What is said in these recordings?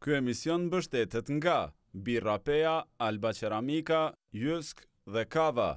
Ky emision mbështetet nga Birra Pea, Alba Ceramika, Jysk dhe Kava.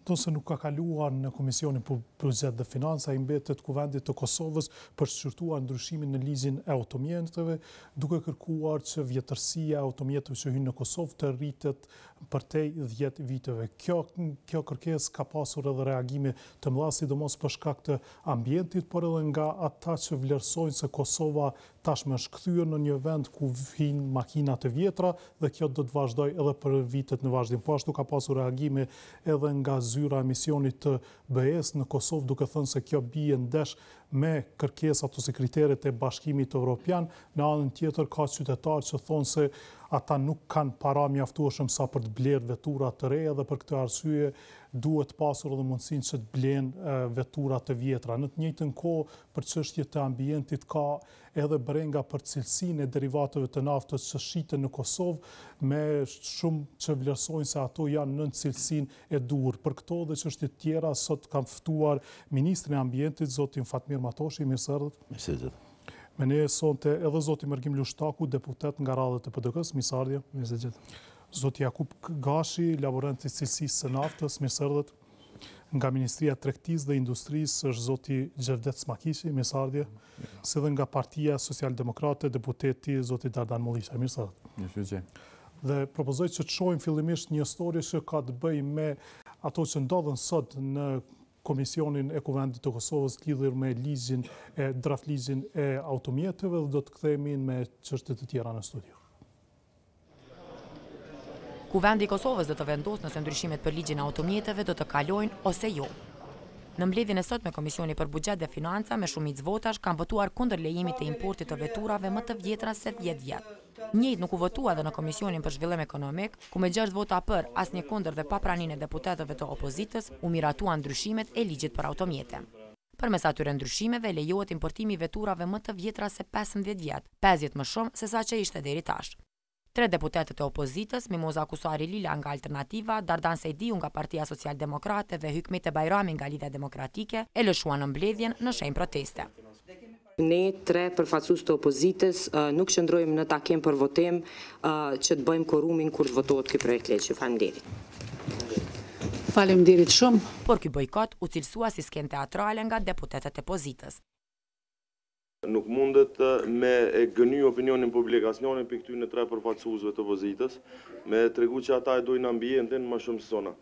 Se nuk ka kaluar në Komisionin për Buxhet dhe Financa, i mbetet Kuvendit të Kosovës për shqyrtuar ndryshimin në ligjin e automjeteve, duke kërkuar që vjetërsia e automjeteve që hynë në Kosovë të rritet përtej 10 viteve. Kjo kërkesë ka pasur edhe reagime të mëdha, sidomos për shkak të ambientit, por edhe nga ata që vlerësojnë se Kosova tashmë është kthyer në një vend ku hyjnë makina të vjetra dhe kjo do të vazhdojë edhe për vitet në vazhdim. Po ashtu ka pasur reagime edhe nga zyra e misionit të BE-s në Kosovë, duke thënë se kjo bie ndesh me kërkesat ose kriteret e Bashkimit Evropian. Në anën tjetër ka qytetarë që thonë se ata nuk kanë para mjaftueshëm sa për të blerë vetura të reja dhe për këtë arsye duhet pasur edhe mundësinë që të blenë vetura të vjetra. Në të njëjtën kohë, për çështjet e ambientit ka edhe brenga për cilësinë e derivateve të naftës që shiten në Kosovë, me shumë që vlerësojnë se ato janë nën cilësinë e duhur. Për këto dhe çështje të tjera sot kam ftuar ministrin e ambientit, zotin Fatmir Matoshi. Mirë se erdhët. Mirë se erdhët. Me ne sonte edhe zoti Mërgim Lushtaku, deputet nga radhët e PDK-s. Mirë se ardhje. Mirë se erdhët. Zoti Jakub Gashi, laborant i cilësisë së naftës. Mirë se erdhët. Nga Ministria e Tregtisë dhe Industrisë është zoti Gjevdet Smakishi. Mirë se ardhje. Si dhe nga Partia Socialdemokrate, deputeti zoti Dardan Mollisha. Mirë se erdhët. Mirë se Dhe propozoj që të shohim fillimisht një histori që ka të bëjë me ato që ndodhen sot në Komisionin e Kuvendit të Kosovës lidhur me draft ligjin e automjeteve, dhe do të kthehemi me çështje të tjera në studio. Kuvendi i Kosovës do të vendosë nëse ndryshimet për ligjin e automjeteve do të kalojnë ose jo. Në mbledhjen e sot me Komisioni për Buxhet dhe Financa, me shumicë votash kanë votuar kundër lejimit të importit të veturave më të vjetra se 10 vjet. Njëjtë nuk u votua dhe në Komisionin për Zhvillim Ekonomik, ku me 6 vota për, asnjë kundër dhe pa praninë e deputetëve të opozitës, u miratuan ndryshimet e ligjit për automjete. Përmes atyre ndryshimeve lejohet importimi i veturave më të vjetra se 15 vjet, 50 më shumë se sa që ishte deri tash. 3 deputetët e opozitës, Mimoza Kusari Lila nga Alternativa, Dardan Sejdiu nga Partia Socialdemokrate dhe Hykmete Bajrami nga Lidhja Demokratike, e lëshuan në mbledhjen në shenjë proteste. Ne 3 përfaqësues të opozitës nuk qëndrojmë në takim për votim që të bëjmë korumin kur të votohet ky projekt ligji. Faleminderit. Faleminderit shumë. Por ky bojkot u cilësua si skenë teatrale nga deputetët e opozitës. Nuk mundet me e gëny opinionin publikacionin për këtyre 3 përfaqësuesve të opozitës, me tregu që ata e dojnë ambientin më shumë se sona.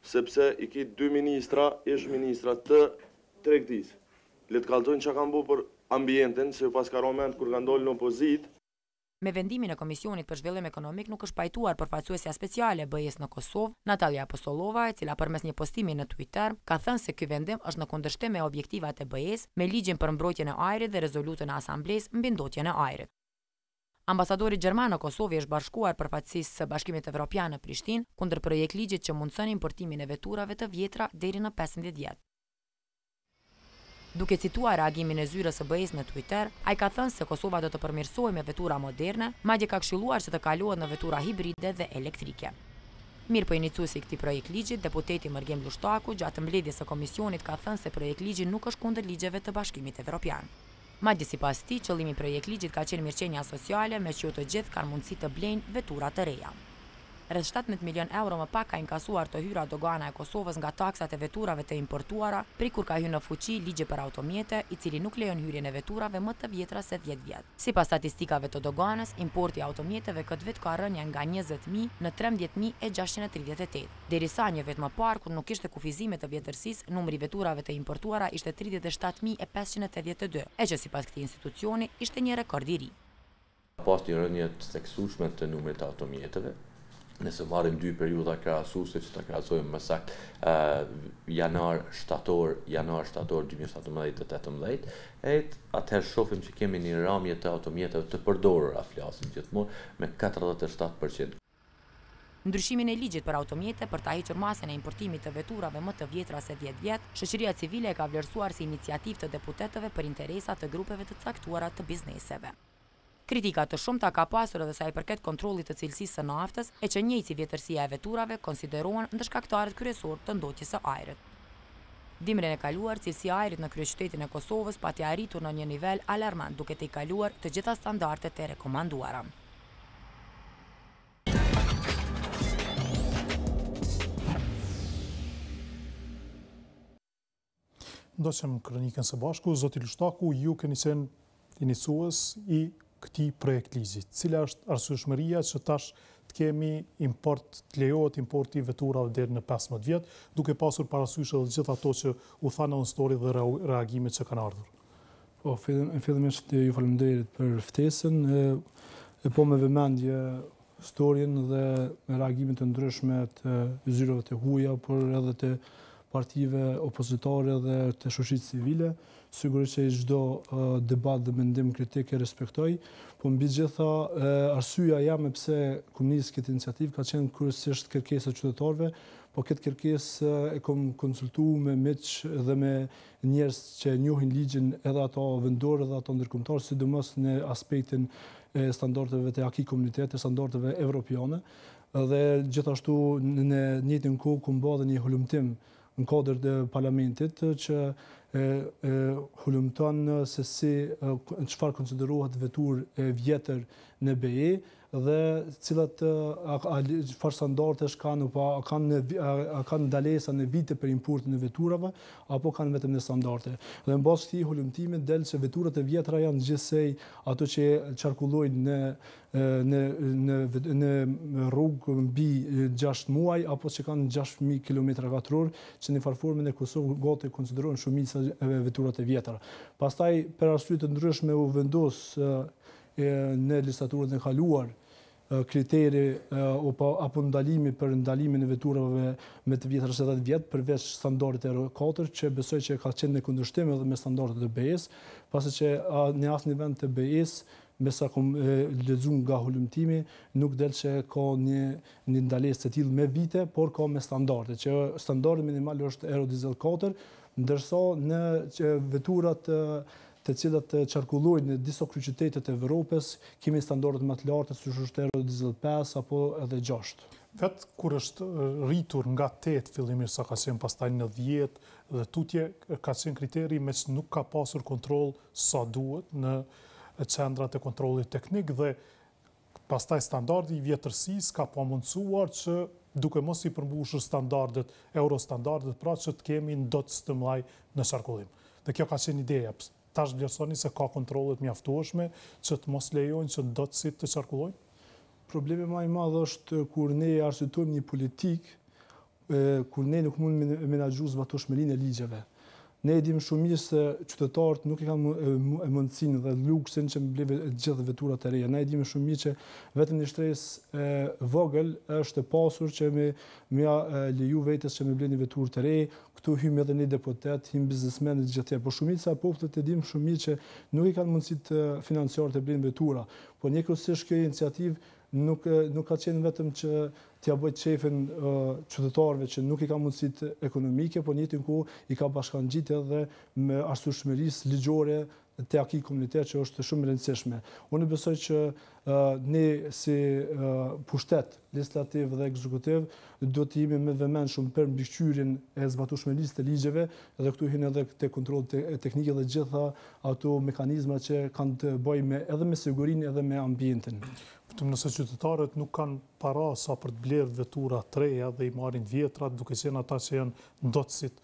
Sepse i ki 2 ministra, ish ministra të tregtisë. Le të kallëzojnë çka kanë bërë për ambientin, se pas ka moment kur kanë dalë në opozitë. Me vendimin e Komisionit për Zhvillim Ekonomik nuk është pajtuar përfaqësuesja speciale e BE-s në Kosovë, Natalia Apostolova, e cila përmes një postimi në Twitter ka thënë se ky vendim është në kundërshtim me objektivat e BE-s, me ligjin për mbrojtjen e ajrit dhe rezolutën e Asamblesë mbi ndotjen e ajrit. Ambasadori gjerman në Kosovë është bashkuar përfaqësisë së Bashkimit Evropian në Prishtinë kundër projekt ligjit që mundson importimin e veturave të vjetra deri në 15 vjet. Duke cituar reagimin e zyrës së BE-s në Twitter, ai ka thënë se Kosova do të përmirësohej me vetura moderne, madje ka këshilluar që të kalohet në vetura hibride dhe elektrike. Mirë po iniciuesi i këtij projekt ligji, deputeti Mërgim Lushtaku, gjatë mbledhjes së komisionit ka thënë se projekt ligji nuk është kundër ligjeve të Bashkimit Evropian. Madje sipas tij, qëllimi i projekt ligjit ka qenë mirëqenia sociale, me që të gjithë kanë mundësi të blejnë vetura të reja. Rreth 17 milion euro më pak ka inkasuar të hyra dogana e Kosovës nga taksat e veturave të importuara, prikur ka hyrë në fuqi ligji për automjete, i cili nuk lejon hyrjen e veturave më të vjetra se 10 vjet. Sipas statistikave të doganës, importi i automjeteve këtë vit ka rënë nga 20.000 në 13.638. Derisa një vit më parë, kur nuk ishte kufizime të vjetërsisë, numri i veturave të importuara ishte 37.582, e që sipas këtij institucioni ishte një rekord i ri. Pas një rënje të theksueshme të numrit të automjeteve, nëse marrim 2 periudha krahasuese që ta krahasojmë më saktë janar-shtator 2017 dhe 2018, atëherë shohim që kemi një rënje të automjeteve të përdorura, flasim gjithmonë, me 47%. Ndryshimin e ligjit për automjete për ta hequr masën e importimit të veturave më të vjetra se 10 vjet, shoqëria civile e ka vlerësuar si iniciativë të deputetëve për interesat të grupeve të caktuara të bizneseve. Kritika të shumta ka pasur edhe sa i përket kontrollit të cilësisë së naftes, e që njëjtë si vjetërsia e veturave konsiderohen ndërshkaktarët kryesorë të ndotjes së ajrit. Dimrin e kaluar, cilësia e ajrit në kryeqytetin e Kosovës pati arritur në një nivel alarmant, duke i kaluar të gjitha standardet e rekomanduara. Ndoqëm kronikën së bashku, zoti Lushtaku, ju keni qenë iniciues i këtij projekt ligjit. Cila është arsyeshmëria që tash të kemi të lejohet importi veturave deri në 15 vjet, duke pasur parasysh edhe gjithë ato që u thanë në story dhe reagimet që kanë ardhur? Po, fillimisht ju faleminderit për ftesën, e po me vëmendje storyn dhe reagimet të ndryshme të zyrave të huaja, por edhe të partive opozitare dhe të shoqërisë civile. Sigurisht që çdo debat dhe mendim kritik e respektoj, po mbi gjitha arsyeja jame pse komunist këtë iniciativë ka qenë kryesisht kërkesa e qytetarëve, po këtë kërkesë e kam konsultuar me miq dhe me njerëz që njohin ligjin, edhe ato vendor edhe ato ndërkombëtar, sidomos në aspektin e standardeve të akij komunitete, standardeve evropiane, dhe gjithashtu në njëjtën kohë ku bë një hulumtim në kodër të parlamentit që hulumton se çfarë konsiderohet veturë e vjetër në BE dhe cilat çfarë standardesh kanë kanë ndalesa në vite për importin e veturave apo kanë vetëm në standarde. Dhe mbas këtij hulumtimi del se veturat e vjetra janë gjithsej ato që qarkullojnë në rrugë mbi 6 muaj apo që kanë 6.000 km2, që në farformën e Kosovës gati konsiderohen shumica e veturat e vjetra. Pastaj për arsye të ndryshme u vendos në legislaturën e kaluar kriteri apo ndalimi për ndalimin e veturave me të vjetra se 10 vjet përveç standardit Euro 4, që besoj që ka qenë në kundërshtim edhe me standardet e BE-s, pasi që në asnjë vend të BE-s, me sa kom lexuar nga hulumtimi, nuk del që ka një ndalesë të tillë me vite, por ka me standarde, që standardi minimal është Euro Diesel 4, ndërsa në veturat të cilat qarkullojnë në disa kryeqytete të Evropës, kemi standardet më të larta, siç është Euro Diesel 5 apo edhe 6. Vetë kur është rritur nga 8 fillimisht sa ka qenë pastaj në 10 dhe tutje ka qenë kriteri me që nuk ka pasur kontroll sa duhet në qendrat e kontrollit teknik dhe pastaj standardi i vjetërsisë ka pamundsuar që duke mos i përmbushur standardet, eurostandardet, pra që të kemi ndotës të mëdha në qarkullim. Dhe kjo ka qenë ideja. Tash vlerësoni se ka kontrollet mjaftueshme që të mos lejojnë që ndotësit të qarkullojnë? Problemi më i madh është kur ne arsytojmë një politikë, kur ne nuk mund të menaxhojmë zbatueshmërinë e ligjeve. Ne e dim shumë mirë se qytetarët nuk e kanë mundësinë dhe luksin që mbledh gjithë veturat e reja. Ne e dim shumë mirë që vetëm një shtresë vogël është e pasur që me leju vetes që me bleni veturë të re, këtu hym edhe një deputet, hym biznesmenë të gjithë. Por shumica e popullit e dim shumë mirë që nuk i kanë mundësitë financiare të blenë vetura. Po njëkohësisht kjo iniciativë nuk ka qenë vetëm që t'ja bëjt qefin qytetarëve që nuk i ka mundësitë ekonomike, por njëjtën kohë i ka bashkangjitur edhe me arsyeshmërisë ligjore të akij komunitet që është shumë e rëndësishme. Unë besoj që ne si pushtet legislativ dhe ekzekutiv do të jemi me vëmendshëm për mbikëqyrjen e zbatueshmërisë të ligjeve, dhe këtu hyn edhe te kontrolli teknik dhe gjitha ato mekanizma që kanë të bëjnë edhe me sigurinë edhe me ambientin. Vetëm nëse qytetarët nuk kanë para sa për të blerë vetura të reja dhe i marrin vjetrat, duke qenë ata që janë ndotësit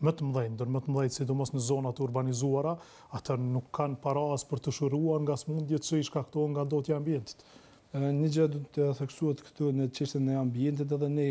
më të mëdhenj, ndër më të mëdhenj sidomos në zonat urbanizuara, ata nuk kanë para as për të shëruar nga smundjet që i shkaktohen nga ndotja e ambientit. Një gjë do të theksuat këtu në çështjen e ambientit, edhe ne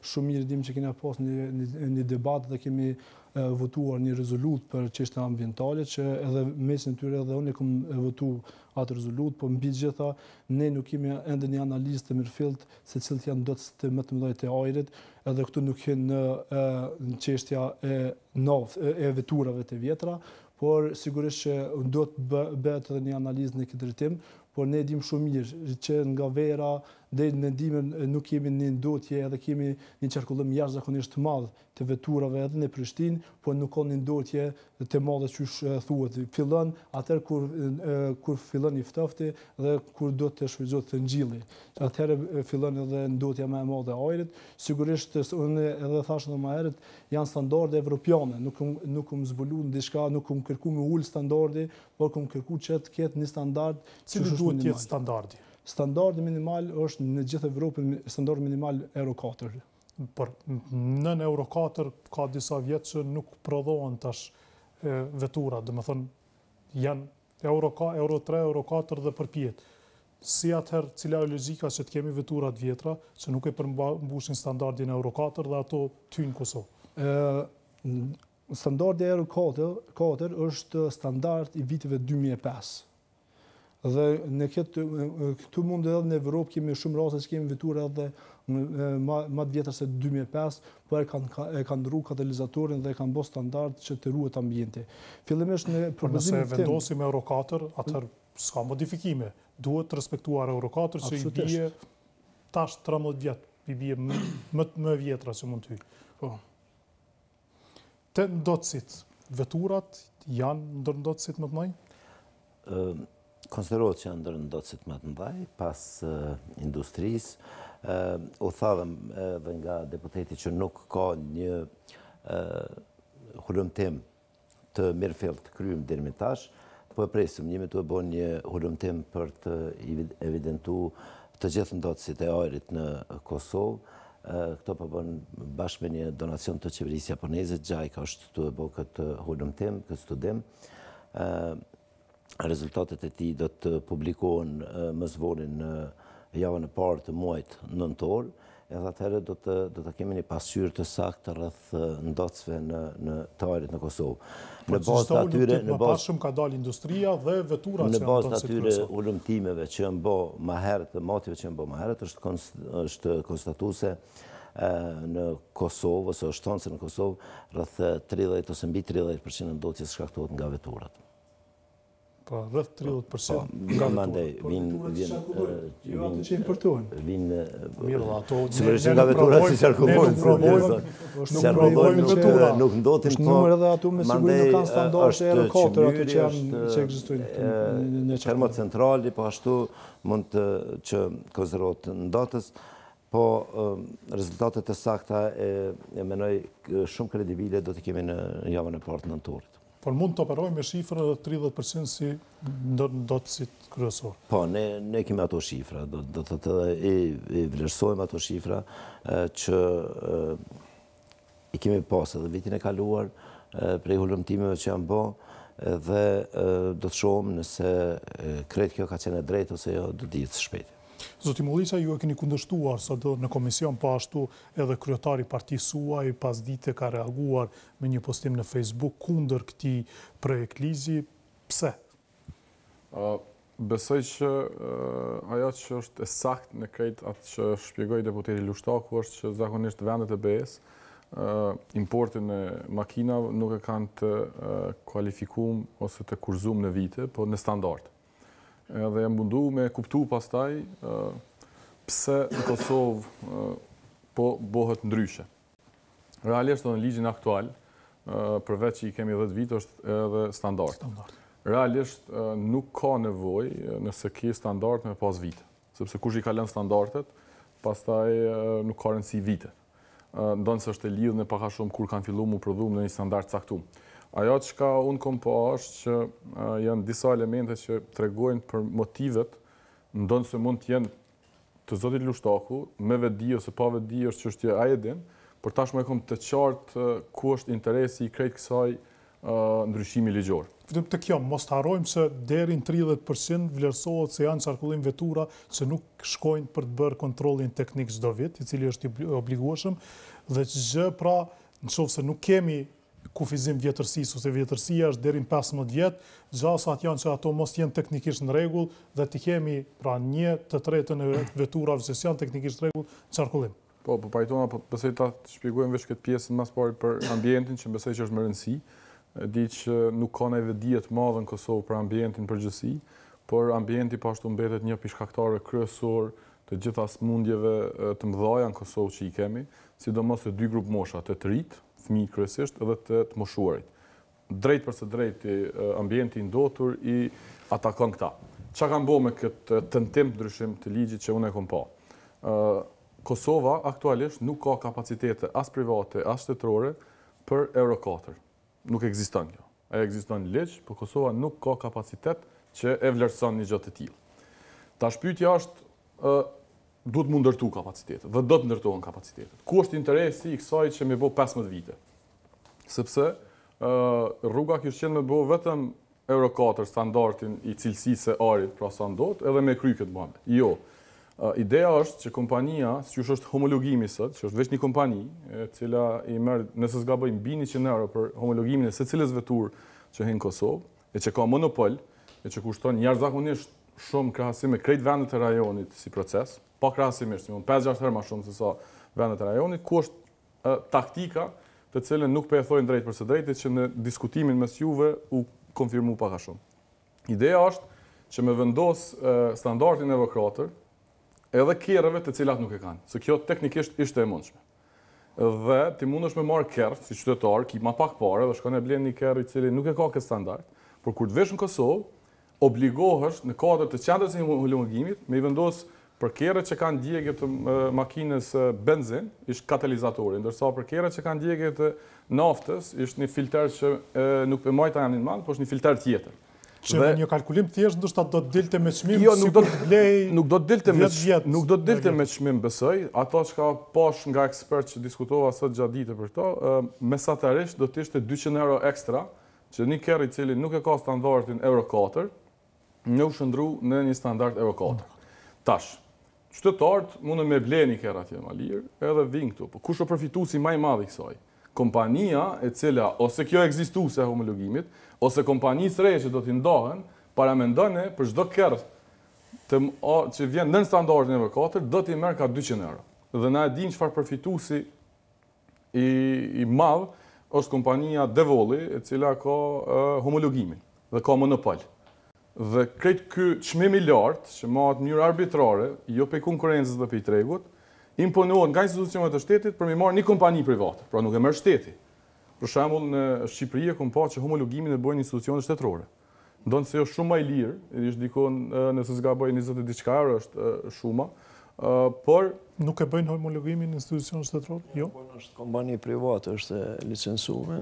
shumë mirë dim që kemi pas një debat dhe kemi votuar një rezolutë për çështën ambientale, që edhe mesin tyre edhe unë kam votuar atë rezolutë, po mbi gjitha ne nuk kemi ende një analizë të mirëfillt se cilët janë ndotësit më të mëdha të ajrit, edhe këtu nuk hyn në çështja e veturave të vjetra, por sigurisht që do të bëhet edhe një analizë në këtë drejtim, por ne dim shumë mirë që nga vera deri në dimër nuk kemi një ndotje edhe kemi një qarkullim jashtëzakonisht të madh të veturave edhe në Prishtinë, po nuk ka një ndotje të madhe çysh thuhet. Fillon atëherë kur fillon i ftofti dhe kur do të shfrytëzohet të ngjilli. Atëherë fillon edhe ndotja më e madhe e ajrit. Sigurisht unë edhe thash edhe më herët, janë standarde evropiane, nuk kum zbulu në diçka, nuk kum kërku me ul standardi, por kum kërku që të ketë një standard. Cili duhet të jetë standardi? Standardi minimal është në gjithë Evropën standard minimal Euro 4. Por në Euro 4 ka disa vjet që nuk prodhohen tash vetura, domethënë janë Euro 3, Euro 4 dhe përpjet. Si atëherë cila është logjika që të kemi vetura të vjetra që nuk e përmbushin standardin Euro 4 dhe ato tyjnë Kosovë? Standardi Euro 4 është standard i viteve 2005. Dhe në këtu mund edhe në Evropë kemi shumë raste që kemi vetura edhe më të vjetra se 2005, por e kanë ndrru katalizatorin dhe e kanë bërë standard që të ruhet ambienti. Fillimisht në propozimin tim, nëse vendosim Euro 4, atëherë s'ka modifikime. Duhet të respektuar Euro 4 që i bie tash 13 vjet, i bie më vjetra që mund të hyjë. Po. Te ndotësit, veturat janë ndër ndotësit më të mëdhenj? Konsiderohet që janë ndër ndotësit më të mëdhenj pas industrisë. U thavëm edhe nga deputeti që nuk ka një hulumtim të mirëfillt kryem deri më tash, po e presim jemi të bëjmë një hulumtim për të evidentuar të gjithë ndotësit e ajrit në Kosovë. Këto po bën bashkë me një donacion të qeverisë japoneze, JICA është të bëjë këtë hulumtim, këtë studim. Rezultatet e tij do të publikohen më së vori në javën e parë të muajit nëntor, edhe atëherë do të kemi një pasqyrë të saktë rreth ndotësve në të ajrit në Kosovë. Në bazë të atyre më pashëm ka dalë industria dhe veturat që janë në bazë të atyre ulëmtimeve që janë bë më herët dhe motive që janë bë më herët është konstatuese në Kosovë ose është thonë se në Kosovë rreth 30 ose mbi 30% e ndotjes shkaktohet nga veturat. Po, rreth 30% nga mandej sigurisht nga veturat si qarkullohen. Nuk ndotin, po mandej është qymyri, është termocentrali, po ashtu mund që konsiderohet ndotës, po rezultatet e sakta e menoj shumë kredibile do të kemi në javën e parë të nëntorit. Por mund të operojmë me shifrën edhe 30% si ndotësit kryesor. Po, ne kemi ato shifra, do të i vlerësojmë ato shifra që i kemi pas edhe vitin e kaluar prej hulumtimeve që janë bë dhe do të shohim nëse krejt kjo ka qenë e drejtë ose jo do të jetë shpejt. Zoti Mullica, ju e keni kundërshtuar sado në komision, po ashtu edhe kryetari partisë suaj pas dite ka reaguar me një postim në Facebook kundër këtij projekt ligji. Pse? Besoj që ajo që është e saktë në krejt atë që shpjegoi deputeti Lushtaku është që zakonisht vendet e BE-s importin e makinave nuk e kanë të kualifikuar ose të kurzuar në vite, po në standard. Edhe jam mundu me kuptu pastaj pse në Kosovë po bëhet ndryshe. Realisht në ligjin aktual, përveç që i kemi 10 vite, është edhe standard. Realisht nuk ka nevojë nëse ke standard me pas vite, sepse kush i ka lënë standardet, pastaj nuk ka rëndësi vite. Ndonë se është e lidhur në paka shumë kur kanë filluar mu prodhu në një standard caktuar. Ajo që unë kom po është që janë disa elemente që tregojnë për motivet, ndonë se mund të jenë të zotit Lushtaku, me vedi ose pa vedi është çështje ai e din, por tashmë e kom të qartë ku është interesi i krejt kësaj ndryshimi ligjor. Vetëm të kjo, mos të harrojmë se deri në 30% vlerësohet se janë qarkullim vetura që nuk shkojnë për të bërë kontrollin teknik çdo vit, i cili është i obligueshëm, dhe ç'gjë pra, nëse nuk kemi kufizim vjetërsisë ose vjetërsia është deri në 15 vjet, gjasat janë që ato mos jenë teknikisht në rregull dhe të kemi pra 1/3 e veturave që janë teknikisht në rregull qarkullim. Po pajtona, po besoj ta shpjegojmë veç këtë pjesën mas pari për ambientin, që besoj që është më rëndësi. Di që nuk ka nevojë dije të madhe në Kosovë për ambientin përgjithësi, por ambienti po ashtu mbetet një prej shkaktarëve kryesor të gjitha smundjeve të mëdhaja në Kosovë që i kemi, sidomos të dy grup mosha, të rritë, fëmijë kryesisht, edhe të moshuarit. Drejt përse drejt ambienti ndotur i atakon këta. Qa kanë bo me këtë tentim ndryshim të ligjit që unë e kom pa? Kosova aktualisht nuk ka kapacitete as private, as shtetërore për Euro 4. Nuk ekziston kjo. E ekziston ligj, por Kosova nuk ka kapacitet që e vlerëson një gjë të tillë. Tash pyetja është, duhet mu ndërtu kapacitetet, dhe do të ndërtohen kapacitetet. Ku është interesi i kësaj që me bo 15 vite? Sepse rruga kishte qenë me bo vetëm Euro 4 standardin i cilësisë së arit, pra sa ndot, edhe me kry këtë muhabet. Jo. Ideja është që kompania, si që është homologimi sot, që është veç një kompani, cila i merr, nëse s'gaboj, mbi 100 euro për homologimin e secilës vetur që hin Kosovë, e që ka monopol, e që kushton jashtëzakonisht shumë krahasim me krejt vendet e rajonit si proces, pa krahasimisht, 5-6 herë më shumë se sa vendet e rajonit, ku është taktika të cilën nuk po e thojnë drejt përse drejtit që në diskutimin mes juve u konfirmu pak a shumë. Ideja është që me vendos standardin Euro 4 edhe kerreve të cilat nuk e kanë, se kjo teknikisht ishte e mundshme. Dhe ti mundesh me marrë kerr si qytetar, ki ma pak parë dhe shkon e blen një kerr i cili nuk e ka këtë standard, por kur të vesh në Kosovë, obligohesh në kuadër të qendrës së homologimit me i vendos për kerret që kanë djegje të makinës benzin, ishtë katalizatori, ndërsa për kerret që kanë djegje të naftes, ishtë një filter që nuk për majta janë në mandë, por është një filter tjetër. Që me një kalkulim thjesht ndoshta do të dilte me çmim, nuk do të dilte me çmim besoj, ato që ka pash nga ekspert që diskutova sot gjatë ditës për këto, mesatarisht do të ishte 200 euro ekstra, që një kerr i cili nuk e ka standardin Euro 4, në u shëndru në një standard Euro 4. Tash, qytetarët mundën me ble një kerr atje më lirë, edhe vinë këtu, po kush o përfituesi më i madh i kësaj? Kompania e cila, ose kjo ekzistuese e homologimit, ose kompanisë reje që do t'i ndahen, paramendone për çdo kerr që vjen nën standardin Euro 4, do t'i merr ka 200 euro. Dhe na e dim çfarë përfituesi i madh është kompania Devolli, e cila ka homologimin dhe ka monopol. Dhe krejt ky çmim i lartë, që marret në mënyrë arbitrare, jo pe konkurrencës dhe pe tregut, imponohet nga institucionet e shtetit për me marrë një kompani private, pra nuk e merr shteti. Për shembull, në Shqipëri e kom pa që homologimin e bojnë institucionet shtetërore. Ndonë se është shumë më i lirë, ishtë dikon, nëse s'gaboj 20 e diçka euro është shuma, por... Nuk e bëjnë homologimin në institucionet shtetërore? Jo. Është kompani private, është licencume,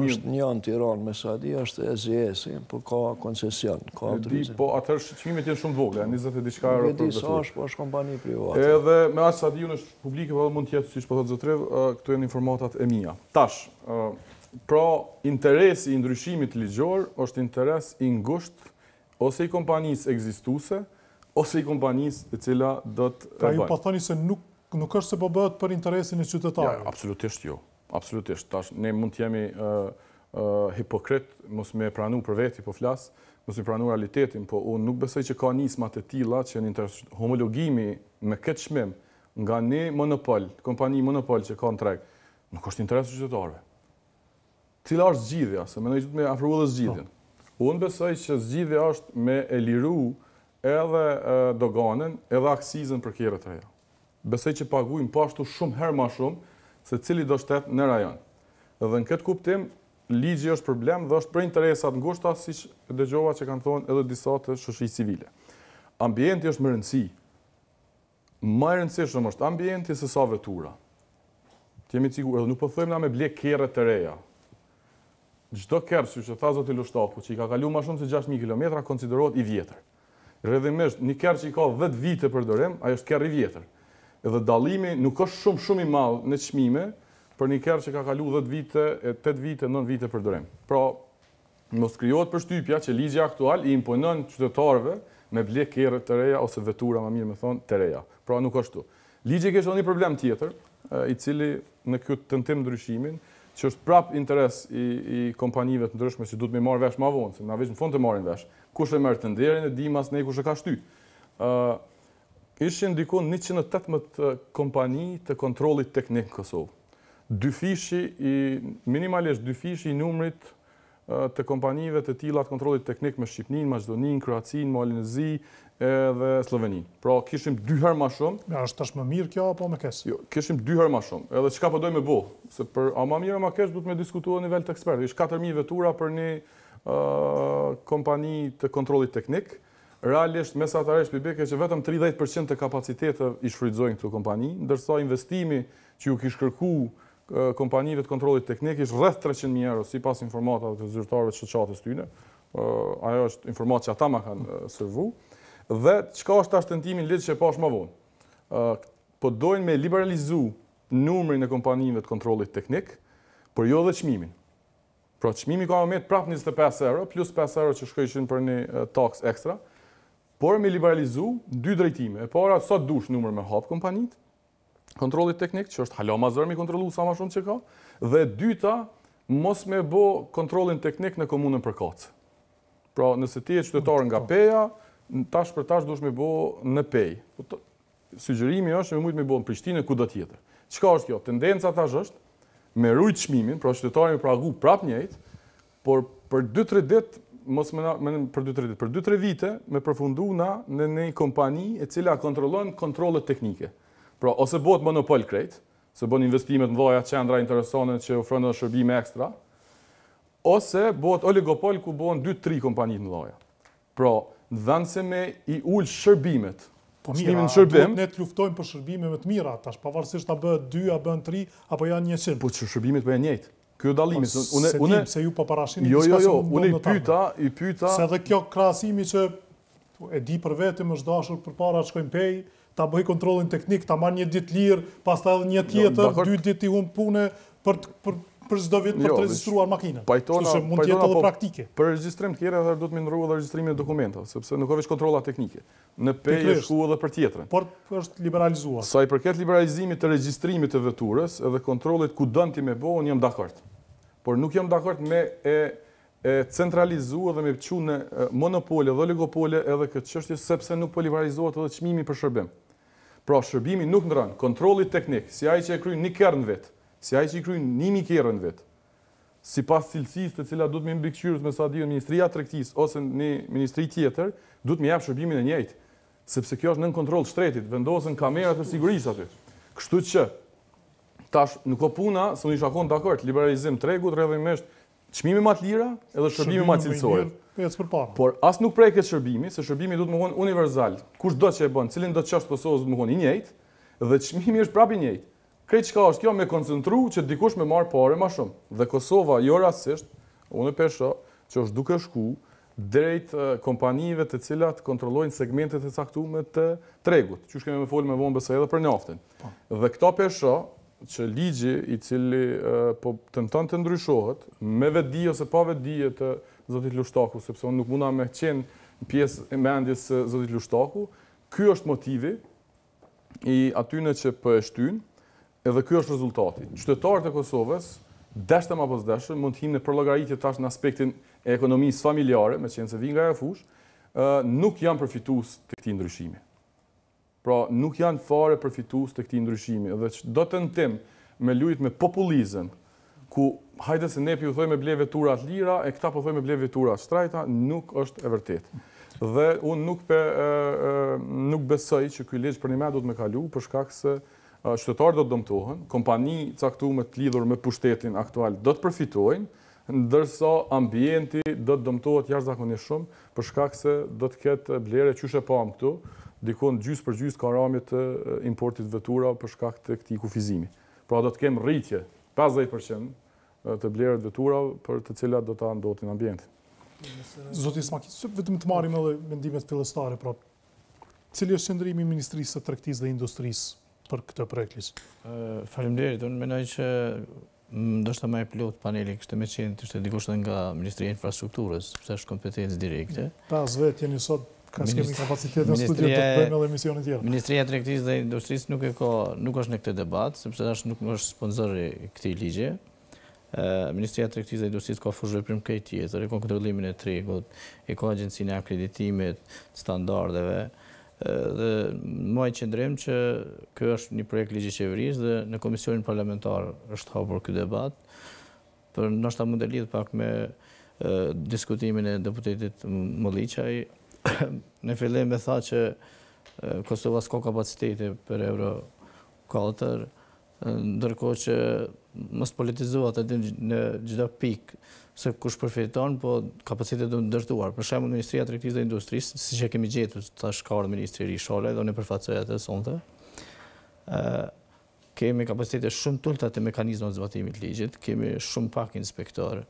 është një në Tiranë me Sadi, është e Cilesia, po ka koncesion, ka autorizim. Po atër çmimet janë shumë vogla, 20 e diçka euro për vetur. Është, po është kompani private. Edhe me asë Sadi është publike, po mund tjetë, si që po thotë zotrev, këtu janë informatat e mia. Tash, pra interesi i ndryshimit ligjor është interes i ngusht ose i kompanisë ekzistuese, ose i kompanisë e cila do të bëjnë. Pra ju po thoni se nuk është se po bëhet për interesin e qytetarit? Ja, absolutisht jo. Absolutisht. Tash, ne mund të jemi hipokrit, mos me pranu për veti po flas, mos me pranu realitetin, po unë nuk besoj që ka nismat e tilla që në interes homologimi me këtë çmim nga një monopol, kompani monopol që ka në treg, nuk është interes të qytetarëve. Cila është zgjidhja, se mendoj që me afru edhe zgjidhjen. Unë besoj që zgjidhja është me e liru edhe doganën, edhe aksizën për kerret reja. Besoj që paguajmë pashtu shumë herë më shumë se cili do shtet në rajon. Dhe në këtë kuptim, ligji është problem dhe është për interesat ngushta, siç dëgjova që kanë thonë edhe disa të shoqërisë civile. Ambienti është më rëndësi. Më e rëndësishëm është ambienti se sa vetura. Të jemi sigurt, edhe nuk po thojmë na me ble kerre të reja. Çdo kerr, siç e tha zoti Lushtaku, që i ka kaluar më shumë se 6000 kilometra, konsiderohet i vjetër. Rrëdhimisht, një kerr që i ka 10 vite përdorim, ai është kerr i vjetër. Edhe dallimi nuk është shumë i madh në çmime për një kerr që ka kaluar 10 vite, 8 vite, 9 vite përdorim. Pra, mos krijohet përshtypja që ligji aktual i imponon qytetarëve me ble kerre të reja ose vetura, më mirë me thonë, të reja. Pra nuk është kështu. Ligji ka një problem tjetër, i cili në këtë tentim ndryshimin, që është prap interes i kompanive të ndryshme që duhet me marrë vesh ma vonë, se na veç në fund të marrin vesh. Kush e merr tenderin e di mas ne kush e ka shty. Ishin dikon 118 kompani të kontrollit teknik në Kosovë. Minimalisht dy fishi i numrit të kompanive të tilla të kontrollit teknik me Shqipninë, Maqedoninë, Kroacinë, Malin e Zi dhe Sloveninë. Pra kishim 2 herë më shumë. Ja, është tash më mirë kjo apo më keq? Jo, kishim 2 herë më shumë. Edhe çka po dojmë me bë, se për a më mirë a më keq duhet me diskutuar në nivel të ekspertë. Ish 4000 vetura për një kompani të kontrollit teknik. Realisht mesatarisht pibeke që vetëm 30% të kapacitetet i shfrytëzojnë këto kompani, ndërsa investimi që ju kish kërku kompanive të kontrollit teknik ishte rreth 300.000 euro sipas informatave të zyrtarëve të shoqatës tyne. Ajo është informatë që ata ma kanë servu. Dhe çka është tash tentimi në lidhje që pash më vonë. Po dojnë me liberalizu numrin e kompanive të kontrollit teknik, por jo dhe çmimin. Pra çmimi ka më prap 25 euro plus 5 euro që shkojshin për një taks ekstra. Por me liberalizu 2 drejtime. E para, sa dush numër me hap kompanit, kontrollit teknik, që është hala ma zërë me kontrolu sa ma shumë që ka, dhe dyta, mos me bo kontrollin teknik në komunën përkatës. Pra, nëse ti e qytetar nga peja, tash për tash dush me bo në pej. Sugjerimi është me mujtë me bo në Prishtinë ku do tjetër. Çka është kjo? Tendenca tash është me rujt çmimin, pra qytetari me pragu prap njëjtë, por për 2-3 ditë mos për 2-3 vite me përfundu na në një kompani e cila kontrollon kontrollet teknike. Pra, ose bëhet monopol krejt, se bën investimet mëdha qendra interesante që ofrojnë shërbime ekstra, ose bëhet oligopol ku bëhen 2-3 kompani të mëdha. Pra, dhanë se me i ul shërbimet. Po mira, duhet ne të luftojmë për shërbime më të mira tash, pavarësisht a bëhet 2, a bën 3, apo janë 100. Po shërbimet po janë njëjtë. Kjo dallimi, se ju po parashini diçka unë i pyeta se edhe kjo krahasimi që e di për vetëm është dashur përpara të shkojmë pej, ta bëj kontrollin teknik, ta marr një ditë lirë, pastaj edhe një tjetër, 2 ditë i humb punë për çdo vit për të regjistruar makinën. Kështu se mund të jetë edhe praktike. Për regjistrim të tjerë edhe duhet më ndrua edhe regjistrimin e dokumentave, sepse nuk ka veç kontrolla teknike. Në pej është ku edhe për tjetrën. Por është liberalizuar. Sa i përket liberalizimit të regjistrimit të veturës edhe kontrollit ku don ti me bëu, unë jam dakord. Por nuk jam dakord me e centralizu edhe me çu në monopole dhe oligopole edhe këtë çështje sepse nuk po liberalizohet edhe çmimi për shërbim. Pra shërbimi nuk ndron, kontrolli teknik, si ai që e kryen një kerr në vit, si ai që i kryen 1000 kerë në vit. Sipas cilësisë të cilat duhet më mbikëqyrës me sa di Ministria e Tregtisë ose në ministri tjetër, duhet më jap shërbimin e njëjtë, sepse kjo është nën kontroll shtretit, vendosen kamerat e sigurisë aty. Kështu që tash nuk ka puna, se unë isha kon dakord, liberalizim tregut, rrjedhimisht çmimi më të lira edhe shërbimi më cilësor. Por as nuk preket shërbimi, se shërbimi duhet të qenë universal. Kushdo që e bën, cilin do të qoftë Kosovës duhet të qenë i njëjtë, dhe çmimi është prapë i njëjtë. Krejt çka është kjo me koncentru që dikush me marr parë më shumë. Dhe Kosova jo rastësisht, unë pesha që është duke shku drejt kompanive të cilat kontrollojnë segmentet e caktuara të tregut. Që kemi më folë më vonë besoj edhe për naften. Dhe këto pesha që ligji i cili po tenton të ndryshohet me vetdi ose pa vetdi të zotit Lushtaku, sepse unë nuk munda me qenë pjesë e mendjes së zotit Lushtaku, ky është motivi i atyne që po e shtyn, edhe ky është rezultati. Qytetarët e Kosovës, dashëm apo s'dashëm, mund të hinë në përllogaritje tash në aspektin e ekonomisë familjare, me qenë se vijnë nga ajo fushë, nuk janë përfitues të këtij ndryshimi. Pra, nuk janë fare përfitues të këtij ndryshimi. Dhe do tentim me lujt me populizëm, ku hajde se ne ju thojmë ble vetura të lira, e këta po thojmë ble vetura të shtrajta, nuk është e vërtetë. Dhe unë nuk besoj që ky ligj për një me do të më kalu, për shkak se qytetarët do të dëmtohen, kompani caktuar të lidhur me pushtetin aktual do të përfitojnë, ndërsa ambienti do të dëmtohet jashtëzakonisht shumë, për shkak se do të ketë blerje qysh e pam këtu, dikon gjysë për gjysë ka ramje të importit vetura për shkak të këtij kufizimi. Pra do të kemë rritje 50% të blerët vetura për të cilat do ta ndotin ambientin. Zoti Smaki, vetëm të marrim edhe mendimet fillestare, pra cili është qëndrimi i Ministrisë së Tregtisë dhe Industrisë për këtë projekt? Faleminderit, unë mendoj që ndoshta më e plot paneli kishte më qenë të ishte dikush edhe nga Ministria e Infrastrukturës, sepse është kompetencë direkte. 5 vet jeni sot. Ka kemi kapacitet në studio të bëjmë edhe emisione tjera. Ministria e Tregtisë dhe Industrisë nuk është në këtë debat, sepse nuk është sponsori i këtij ligji. Ministria e Tregtisë dhe Industrisë ka fushë veprim krejt tjetër, ka kontrollimin e tregut, ka agjencinë e akreditimit, standardeve, dhe më i qëndrim që ky është një projekt ligji qeverisë dhe në Komisionin Parlamentar është hapur ky debat, për ndoshta mund të lidh pak me diskutimin e deputetit Molliqaj, në fillim e tha që Kosova s'ka kapacitete për Euro 4, ndërkohë që mos politizohet aty në çdo pikë se kush përfiton, po kapacitetet do të ndërtuar. Për shembull, Ministria e Tregtisë dhe Industrisë, siç e kemi gjetur tash ka ardhur ministri Rishole dhe unë përfaqësoj atë sonte. Kemi kapacitete shumë të ulta të mekanizmave të zbatimit të ligjit, kemi shumë pak inspektorë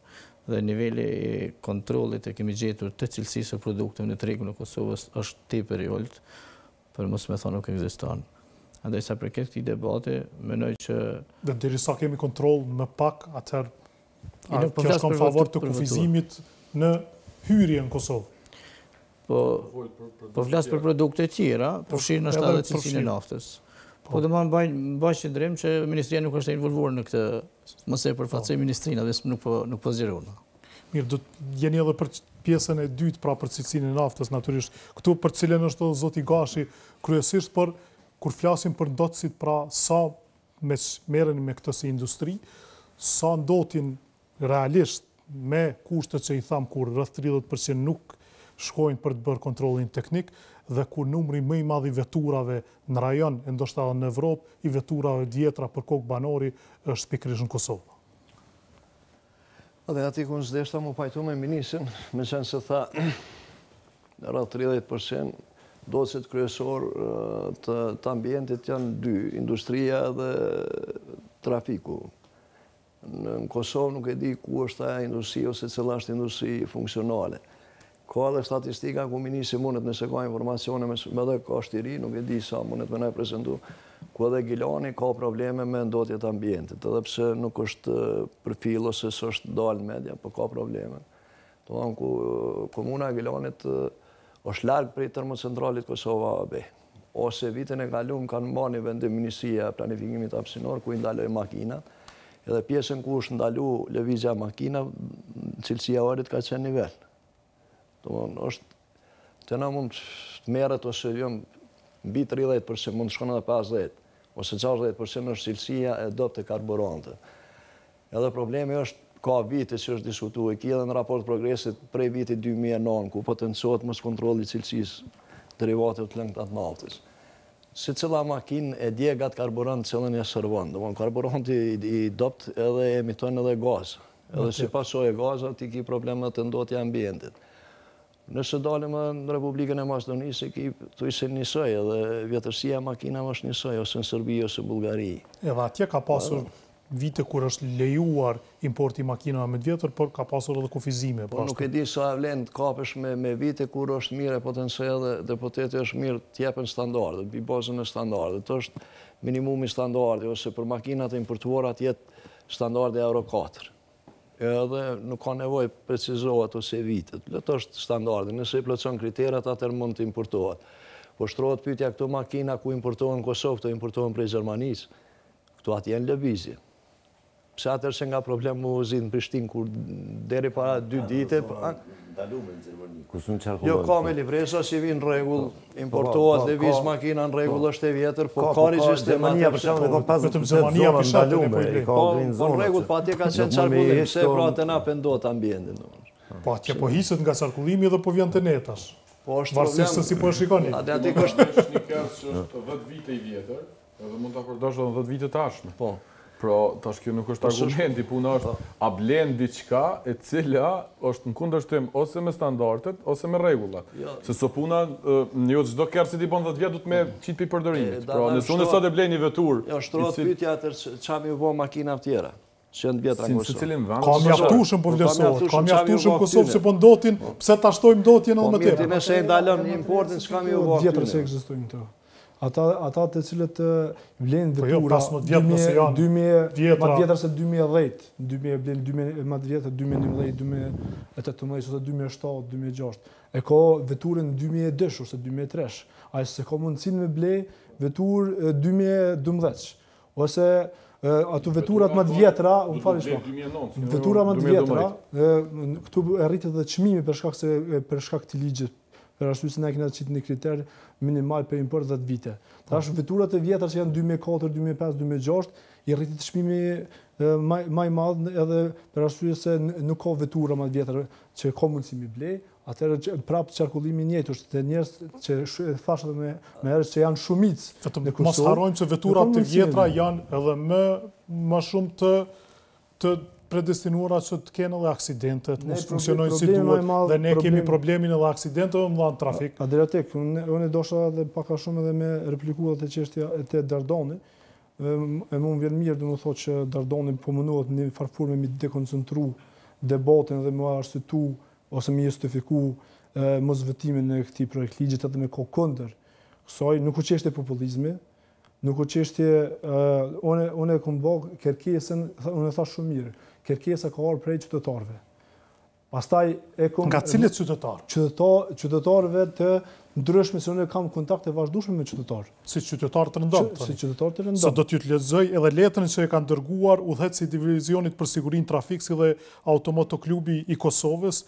dhe niveli i kontrollit e kemi gjetur të cilësisë së produkteve në tregun e Kosovës është tepër i ulët, për mos me thonë nuk ekziston. Andaj sa përket këtij debati, mendoj që dhe derisa kemi kontroll më pak, atëherë kjo është në favor të kufizimit në hyrje në Kosovë. Po flas për produkte tjera, përfshirë në edhe cilësinë e naftes. Po do më bëj qëndrim që Ministria nuk është e involvuar në këtë, mos e përfaqësoj ministrinë dhe nuk po zgjeron. Mirë, do të jeni edhe për pjesën e dytë, pra për cilësinë e naftes natyrisht. Këtu për cilën është zoti Gashi kryesisht, por kur flasim për ndotësit, pra sa merreni me këtë si industri, sa ndotin realisht me kushtet që i tham kur rreth 30% nuk shkojnë për të bërë kontrollin teknik dhe kur numri më i madh i veturave në rajon, e ndoshta në Evropë, i veturave të vjetra për kokë banori është pikërisht në Kosovë. Dhe ati ku nëzdeshta mu pajtu me ministrin, me qenë se tha rreth 30% docet kryesor të ambientit janë dy, industria dhe trafiku. Në Kosovë nuk e di ku është aja industri ose cila është industri funksionale. Ka dhe statistika ku ministri mundet nëse ka informacione me dhe ka shtiri, nuk e di sa mundet me ne prezentu, ku edhe Gilani ka probleme me ndotjet ambientit, edhe pse nuk është përfil ose së është dalë media, po ka probleme. Do thonë ku komuna Gilanit është largë prej termocentralit Kosova AB, ose vitin e kalum kanë marrë një vendim Ministria e Planifikimit Hapësinor ku i ndaloj makinat, edhe pjesën ku është ndalu lëvizja makina, cilësia orit ka qenë nivel. Të na mund të merret ose jam mbi 30%, mund të shkon edhe 50%, ose 60% është cilësia e doptë të karburante. Edhe problemi është, ka vite që është diskutuar, ki edhe në raport progresit prej vitit 2009, ku potencohet mos kontrolli cilësisë derivate të lëngta të naftes. Se cila makinë e djegat karburant cilën e servon. Karburanti i dopt edhe emiton edhe gaz. Edhe si pasojë e gazat, i ki problemet të ndotja ambientit. Nëse dalim në Republikën e Maqedonisë, tu ishe njësoj, edhe vjetërsia e makinave është njësoj, ose në Serbi, ose në Bullgari. Edhe atje ka pasur vite kur është lejuar importi makinave me të vjetër, por ka pasur edhe kufizime. Po nuk e di sa vlen të kapesh me vite kur është mirë e potense edhe deputeti është mirë t'jepen standarde, bi bazën e standarde. Të është minimumi standarde, ose për makinat e importuara t'jetë standarde Euro 4. Edhe nuk ka nevoj precizohet ose vitet. Letë është standarde, nëse i plotëson kriteret, atër mund të importohet. Po shtrohet pyetja këto makina ku importohen në Kosovë, këto importohen prej Gjermanisë, këto atje janë lëvizje. Pse atër që nga problem mu zinë në Prishtinë, kur deri para 2 dite... Jo, ka me livresa si vinë regull, importohet, lëviz makina në regull është e vjetër, po ka regjistrimat... Vetëm Zemania për shatën e po në regull, pa atje ka qenë qarkullim, se pra të na pëndot ambientin. Po atje po hiset nga qarkullimi dhe po vjen të netash. Varsisht se si po e shikoni. Është një kes që është 10 vite i vjetër, edhe mund të akordosh edhe 10 vite tashme. Pra, tash kjo nuk është argumenti, puna është a blen diçka e cila është në kundërshtim ose me standardet ose me rregullat. Se so puna, jo çdo kërë si ti bën 10 vjet du të me qitë për përdorimit. Pra, nëse unë sot e blej një vetur... Jo, shtrohet pyetja atër qa mi bo makina tjera. Që në vjetra në Kosovë. Ka mjaftushëm po vlerësohet, ka mjaftushëm Kosovë që po ndotin, pse ta shtojmë ndotjen edhe më tepër. Po mirë, nëse e ndalon importin, çka mi u bë? Vjetra që ekzistojnë këto. Ata të cilët vlenë vetura 2010, ma vjetra se 2010, ma vjetra 2011, 2018, ose 2007, 2006. E ka veturën 2010 ose 2003, a se ka mundësin me ble veturë 2012, ose ato veturat më të vjetra, unë fali shma, vetura më të vjetra, këtu e rritet dhe çmimi për shkak të ligjit për arsye se ne kemi qitë një kriter minimal për import 10 vite. Tash veturat e vjetra që janë 2004, 2005, 2006, i rritit çmimi më i madh edhe për arsye se nuk ka vetura më të vjetra që ka mundësi mi blej, atëherë prapë qarkullimi i njëjtë është te njerëz që thash edhe më herë që janë shumicë. Vetëm mos harrojmë se veturat e vjetra janë edhe më shumë të predestinuara që të kenë edhe aksidente, të mos funksionojnë si duhet, dhe ne kemi problemin edhe aksidenteve më në trafik. Adriatik, unë dosha edhe pak a shumë edhe me replikuat e çështja e Dardoni. E më vjen mirë dhe më thotë që Dardoni po mundohet në një farë mi dekoncentru debatin dhe më arsyetu ose më justifiku mosvotimin e këtij projekt ligjit edhe me kohë kundër kësaj. Nuk u çështje populizmi, nuk u çështje unë kam bë kërkesën, unë thash shumë mirë. Kërkesa ka ardhur prej qytetarëve. Pastaj nga cilët qytetarë? Qytetarëve të ndryshme, se unë kam kontakte vazhdueshme me qytetarë. Si qytetarë të rëndom? Si qytetarë të rëndom. Se do t'ju të lexoj edhe letrën që e kanë dërguar udhëheqësi i divizionit për sigurinë trafik si dhe automotoklubi i Kosovës,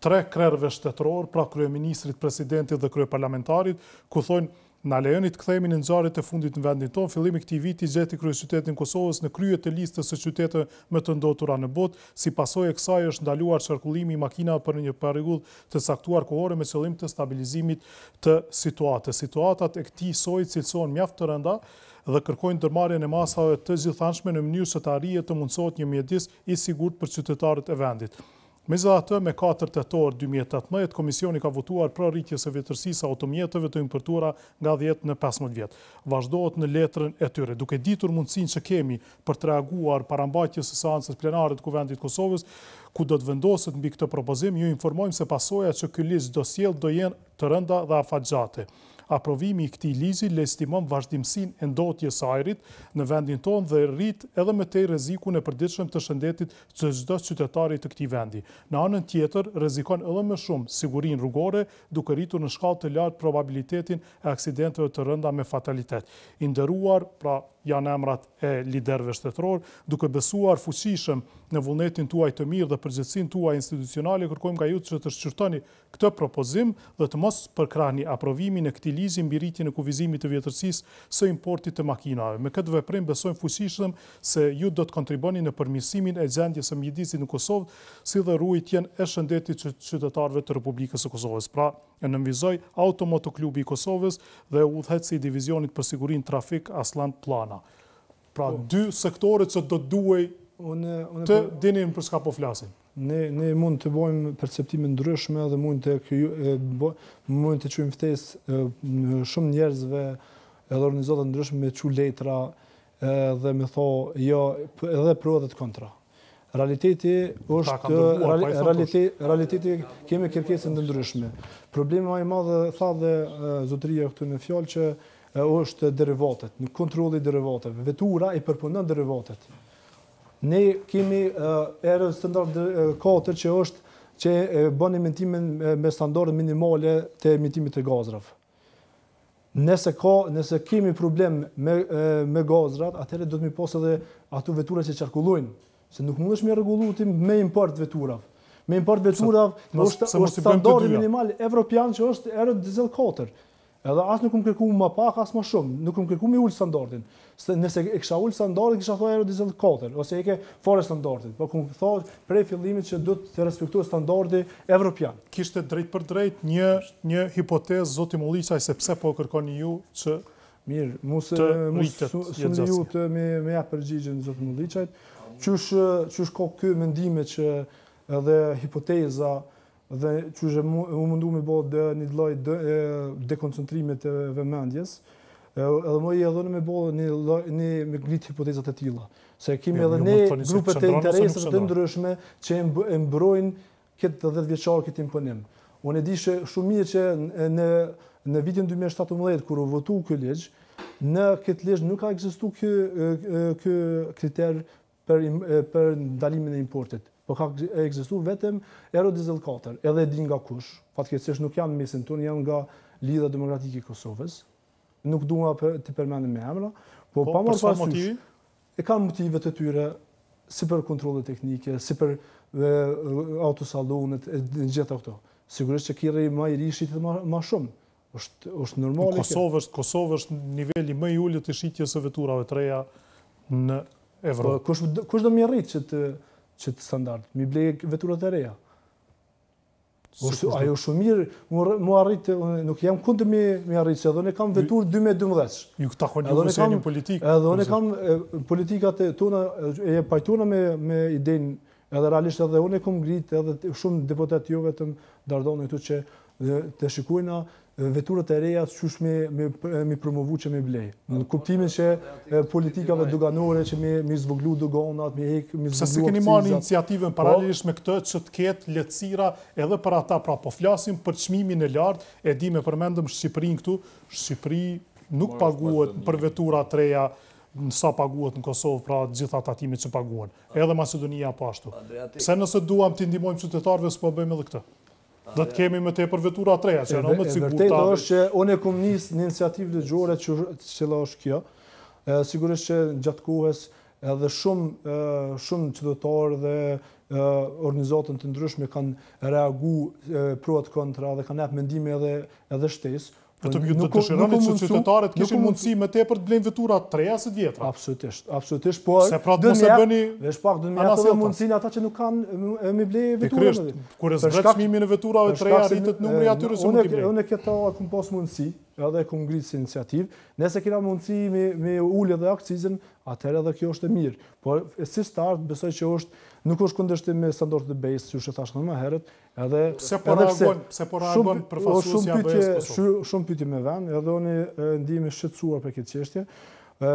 3 krerëve shtetëror, pra kryeministrit, presidentit dhe kryeparlamentarit, ku thonë na lejoni të kthehemi në ngjarjet e fundit në vendin tonë. Fillimi i këtij viti gjeti kryeqytetin Kosovës në krye të listës së qyteteve më të ndotura në botë. Si pasojë e kësaj është ndaluar qarkullimi i makinave për një periudhë të caktuar kohore me qëllim të stabilizimit të situatës. Situatat e këtij soji cilësohen mjaft të rënda dhe kërkojnë ndërmarrjen e masave të gjithanshme në mënyrë që të arrihet të mundësohet një mjedis i sigurt për qytetarët e vendit. Megjithatë, me 4 tetor 2018, Komisioni ka votuar për rritjes së vjetërsisë automjeteve të importuara nga 10 në 15 vjet. Vazhdohet në letrën e tyre, duke ditur mundësinë që kemi për të reaguar parambajtjes së seancës plenare të Kuvendit Kosovës, ku do të vendoset mbi këtë propozim, ju informojmë se pasojat që ky ligj do sjellë do jenë të rënda dhe afatgjate. Aprovimi i këtij ligji legitimon vazhdimsinë e ndotjes së ajrit në vendin tonë dhe rrit edhe më tej rrezikun e përditshëm të shëndetit të çdo qytetari të këtij vendi. Në anën tjetër, rrezikon edhe më shumë sigurinë rrugore, duke rritur në shkallë të lartë probabilitetin e aksidenteve të rënda me fatalitet. I nderuar, pra janë emrat e liderëve shtetëror, duke besuar fuqishëm në vullnetin tuaj të mirë dhe përgjegjësinë tuaj institucionale, kërkojmë nga ju që të shqyrtoni këtë propozim dhe të mos përkrahni aprovimin e këtij ligji mbi rritjen e kufizimit të vjetërsisë së importit të makinave. Me këtë veprim besojmë fuqishëm se ju do të kontriboni në përmirësimin e gjendjes së mjedisit në Kosovë, si dhe ruajtjen e shëndetit të qytetarëve të Republikës së Kosovës. Pra, e nënvizoj Automotoklubi i Kosovës dhe udhëheqësi i divizionit për sigurinë trafik Aslan Plana. Pra, 2 sektore që do duhej të dinin për çka po flasim. Ne mund të bëjmë perceptime ndryshme dhe mund të çojmë ftesë shumë njerëzve edhe organizata ndryshme me çu letra dhe me thonë jo edhe pro dhe të kontra. Realiteti është realiteti kemi kërkesë të ndryshme. Problemi më i madh tha dhe zotëria këtu në fjalë që është derivatet, në kontrolli i derivateve. Vetura i përpunon derivatet. Ne kemi erë standard 4 që është që bën emitimin me standarde minimale të emitimit të gazrave. Nëse kemi problem me gazrat, atëherë do të mi pas edhe ato vetura që qarkullojnë, se nuk mundesh me rregulluar me import veturave. Me import veturave është standardi minimal evropian që është Euro Diesel 4. Edhe as nuk më kërku më pak, as më shumë. Nuk më kërku me ullë standardin. Nëse e kisha ullë standardin, kisha thoi Euro Diesel 4, ose e ke fare standardin. Po këmë thoi prej fillimit që do të respektuar standardi evropian. Kishte drejt për drejt një hipotezë, zoti Mulliqaj, se pse po kërkoni ju që të rritet ju të me ja përgjigjen zoti Mulliqajt. Qysh ka ky mendime që edhe hipoteza dhe që u mundu me bëjë një lloj dekoncentrime të vëmendjes, edhe më i edhe me bëjë me ngrit hipotezat e tilla. Se kemi edhe ne grupet e interesave të ndryshme që e mbrojnë këtë 10 vjeçar këtë imponim. Unë e di shumë mirë që në vitin 2017 kur u votu ky ligj, në këtë ligj nuk ka ekzistuar ky kriter për ndalimin e importit. Po ka ekzistuar vetëm Euro Diesel 4, edhe e di nga kush, fatkeqësisht nuk janë mesin tonë, janë nga Lidha Demokratike e Kosovës. Nuk dua të përmendim me emra, po pa marrë parasysh. E kanë motivet e tyre si për kontrolle teknike, si për autosallonet, e gjitha këto. sigurisht që kiri ma i ri shqitet ma shumë. është normale. Kosovë është niveli më i ulët i shitjes së veturave të reja në Evropë. Kush do mi rrit që të standard? Mi blej veturat e reja. Ajo shumë mirë, mu arrit, nuk jam kundër mi arrit, që edhe ne kam vetur 2012. Ju këta një vësenin politikë. Edhe ne kam politikat e tona, e pajtuna me idejnë, edhe realisht edhe unë e kom ngrit, edhe shumë deputet jo vetëm dardone këtu që të shikojna veturat e reja qysh mi promovu që mi blej. Në kuptimin që politikave doganore që mi zvoglu doganat, mi hek, mi zvoglu akcizat. Se keni marrë iniciativën paralelisht me këtë që të ketë lehtësira edhe për ata, pra po flasim për çmimin e lartë, e di me përmendëm Shqipërinë këtu, Shqipëri nuk paguhet për veturat të reja sa paguhet në Kosovë, pra gjitha tatimit që paguhen. Edhe Macedonia po ashtu. Pse nëse duam të ndihmojmë qytetarëve, s'po bëjmë edhe këtë? Do të kemi më tepër vetura të reja, që janë më të sigurta. Vërtet është që unë e kom nis një iniciativë ligjore që cila është kjo. Sigurisht që gjatë kohës edhe shumë qytetarë dhe organizatën të ndryshme kanë reagu pro të kontra dhe kanë jap mendime edhe shtesë. Vetëm ju të dëshironi që qytetarët kishin mundësi më tepër të blejnë vetura të reja se të vjetra. Absolutisht, por se pra të mos e bëni veç pak do më japë mundësinë ata që nuk kanë me blej vetura. Kur e zbret çmimin e veturave të reja rritet numri atyre që nuk i blejnë. Unë këta kam pas mundësi, edhe e kom ngritë si iniciativë. Nëse kena mundësi me ulë edhe akcizën, atëherë edhe kjo është e mirë. Por si start besoj që nuk është kundërshtim me standardet e BE-s, që thash më herët, edhe pse po reagon përfaqësuesja e BE-s Kosovë. Shumë pyetje me vend, edhe unë ndihemi shqetësuar për këtë çështje.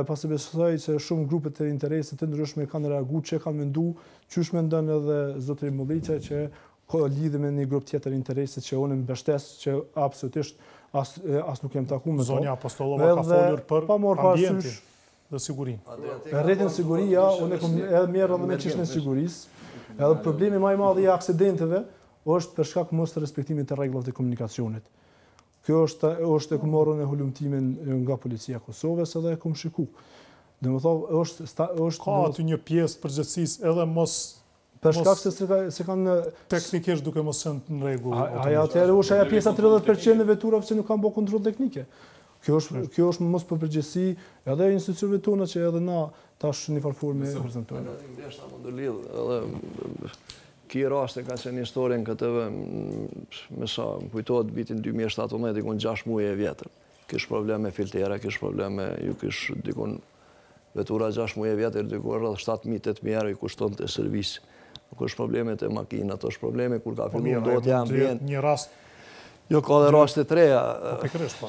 Pasi besoj se shumë grupe të interesit të ndryshme kanë reaguar, që kanë menduar, qysh mendon edhe zotëri Molliça që lidhe me një grup tjetër interesi që unë mbështes që absolutisht as nuk jem takuar me zonja Apostollova ka folur për ambientin dhe sigurinë. Rritin siguria, unë edhe merr edhe me çështjen e sigurisë. Edhe problemi më i madh i aksidenteve është për shkak mos të respektimit të rregullave të komunikacionit. Kjo është e kumorën e hulumtimin nga policia e Kosovës edhe e kom shiku. Domethënë është ka aty një pjesë përgjithësisë edhe mos për shkak se kanë teknikisht duke mos qenë në rregull. Ajo atëherë është ajo pjesa 30% e veturave që nuk kanë bërë kontroll teknike. Kjo është mos përgjithësi edhe institucioneve tona që edhe na tash në farforme e prezantojnë. Ndeshta më do lidh edhe ky rast ka qenë historinë këtë me sa më kujtohet vitin 2017 dikon 6 muaj e vjetër. Kish problem me filtera, kish problem me kish dikon vetura 6 muaj e vjetër dikon rreth 7.000-8.000 euro i kushtonte servis. Nuk është probleme te makinat, është probleme kur ka filluar ndotja ambient. Një rast Jo, ka dhe raste të reja,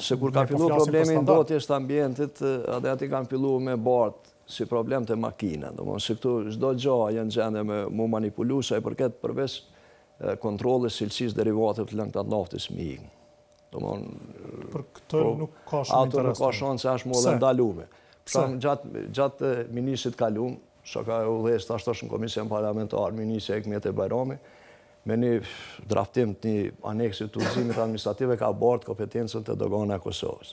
se kur ka fillu problemi ndotjes të ambientit, edhe ati kanë fillu me bartë si problem të makina. Se këtu çdo gjë janë gjende me mu manipulu, sa i përket përveç kontrolës cilësisë derivatet të lëngët naftes me ikë. Për këtë nuk ka shumë interes. Ato nuk ka shumë se është më dhe ndalume. Gjatë ministrit kalum, që ka udhëhes tash në komision parlamentar, ministri Ekmjet e Bajrami, me një draftim të një aneksit të udhëzimit administrative ka bartë kompetencën të dogana e Kosovës.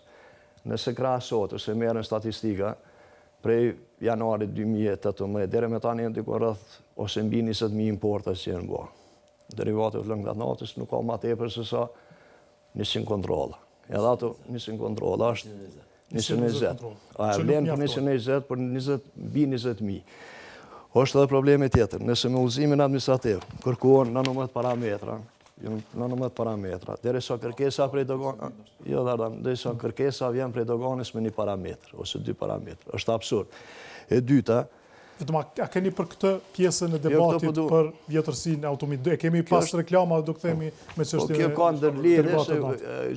Nëse krahasot, ose merren statistika, prej janarit 2018, deri me tani janë diku rreth ose mbi 20.000 importa që janë bërë. Derivatet të lëngët natës nuk ka më tepër se sa 100 kontrolla. Edhe ato 100 kontrolla është 120. A vlen për 120 për mbi 20.000. është edhe probleme tjetër. Nëse me udhëzimin administrativ kërkohen në 19 parametra, derisa kërkesa prej doganës, derisa kërkesa vjen prej doganës me 1 parametër ose 2 parametra. Është absurd. E dyta, a keni për këtë pjesën e debatit për vjetërsinë e automjetit? E kemi pas reklama, do këthemi me çështjen e kjo ka ndërlidhje se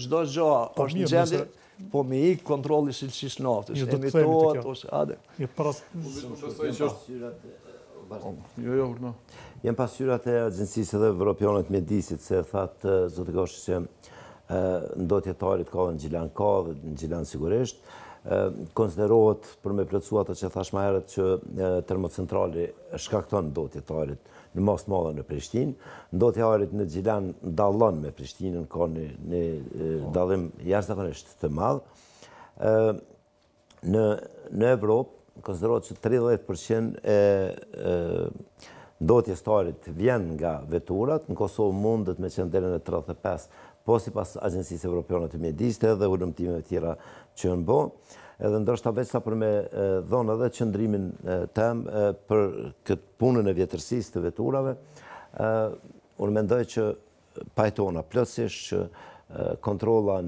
çdo gjë është në gjendje, po me ikë kontrolli cilësisë naftës, emitohet ose ade. Jem pasyrat e Agjencisë dhe Evropianet Mjedisit, se thatë zotë Goshi që ndotjetarit ka dhe në Gjilan ka dhe në Gjilan sigurisht, konsiderohet për me plëcu atë që thash ma herët që termocentrali shkakton ndotjetarit në mas madhe në Prishtinë. Ndotjetarit në Gjilan dallon me Prishtinën, ka një dallim jashtëzakonisht të madh. Në Evropë konsiderohet që 30% e ndotjestarit vjen nga veturat, në Kosovë mundet me qenë deri në 35, po sipas Agjencisë Evropiane të Mjedisë dhe hulumtimeve tjera që janë bë. Edhe ndoshta veç sa për me dhonë edhe qëndrimin tem për këtë punën e vjetërsisë të veturave, unë mendoj që pajtona plotësisht që kontrollat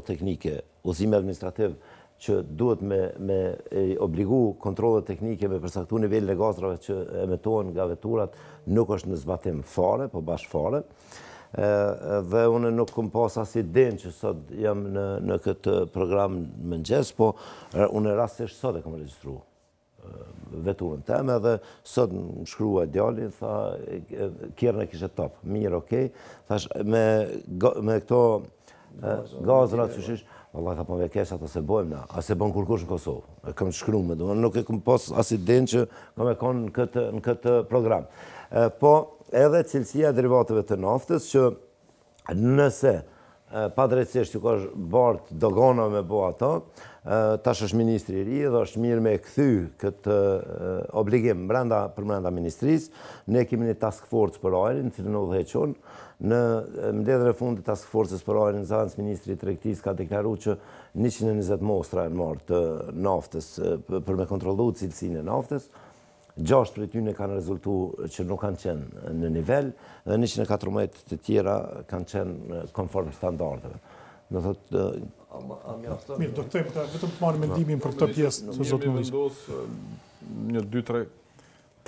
teknike, udhëzimi administrativ që duhet me obligu kontrollet teknike me përcaktu nivelin e gazrave që emetohen nga veturat nuk është në zbatim fare, po bashkë fare. Dhe unë nuk kom pas as idenë që sot jam në këtë program mëngjes, po unë rastisht sot e kom regjistru veturën teme dhe sot më shkrua djali, tha, kjerën e kishe top, mirë, okej, thash, me këto gazrat, qëshish, Allah, tha, po me kesh ato se bojmë na, a se bon kurkush në Kosovë, e kam shkru me do, nuk e kom pas as idenë që kam e konë në këtë program. Po, edhe cilësia e derivateve të naftes, që nëse pa drejtësisht që ka bartë dogona me bo ato, tash është ministri i ri dhe është mirë me këthy këtë obligim për brenda ministrisë. Ne kemi një task force për ajrin, cilën u dheqon. Në mbledhjen e fundit task forces për ajrin, zancë ministri i tregtisë ka deklaru që 120 mostra e marrë të naftes për me kontrollu cilësinë e naftes. 6 për tyne kanë rezultu që nuk kanë qenë në nivel dhe 114 të tjera kanë qenë konform standardeve. Do thotë... Mirë, do të them, vetëm të marrë mendimin për këtë pjesë të zotë Luiz. Jemi vendos një 2-3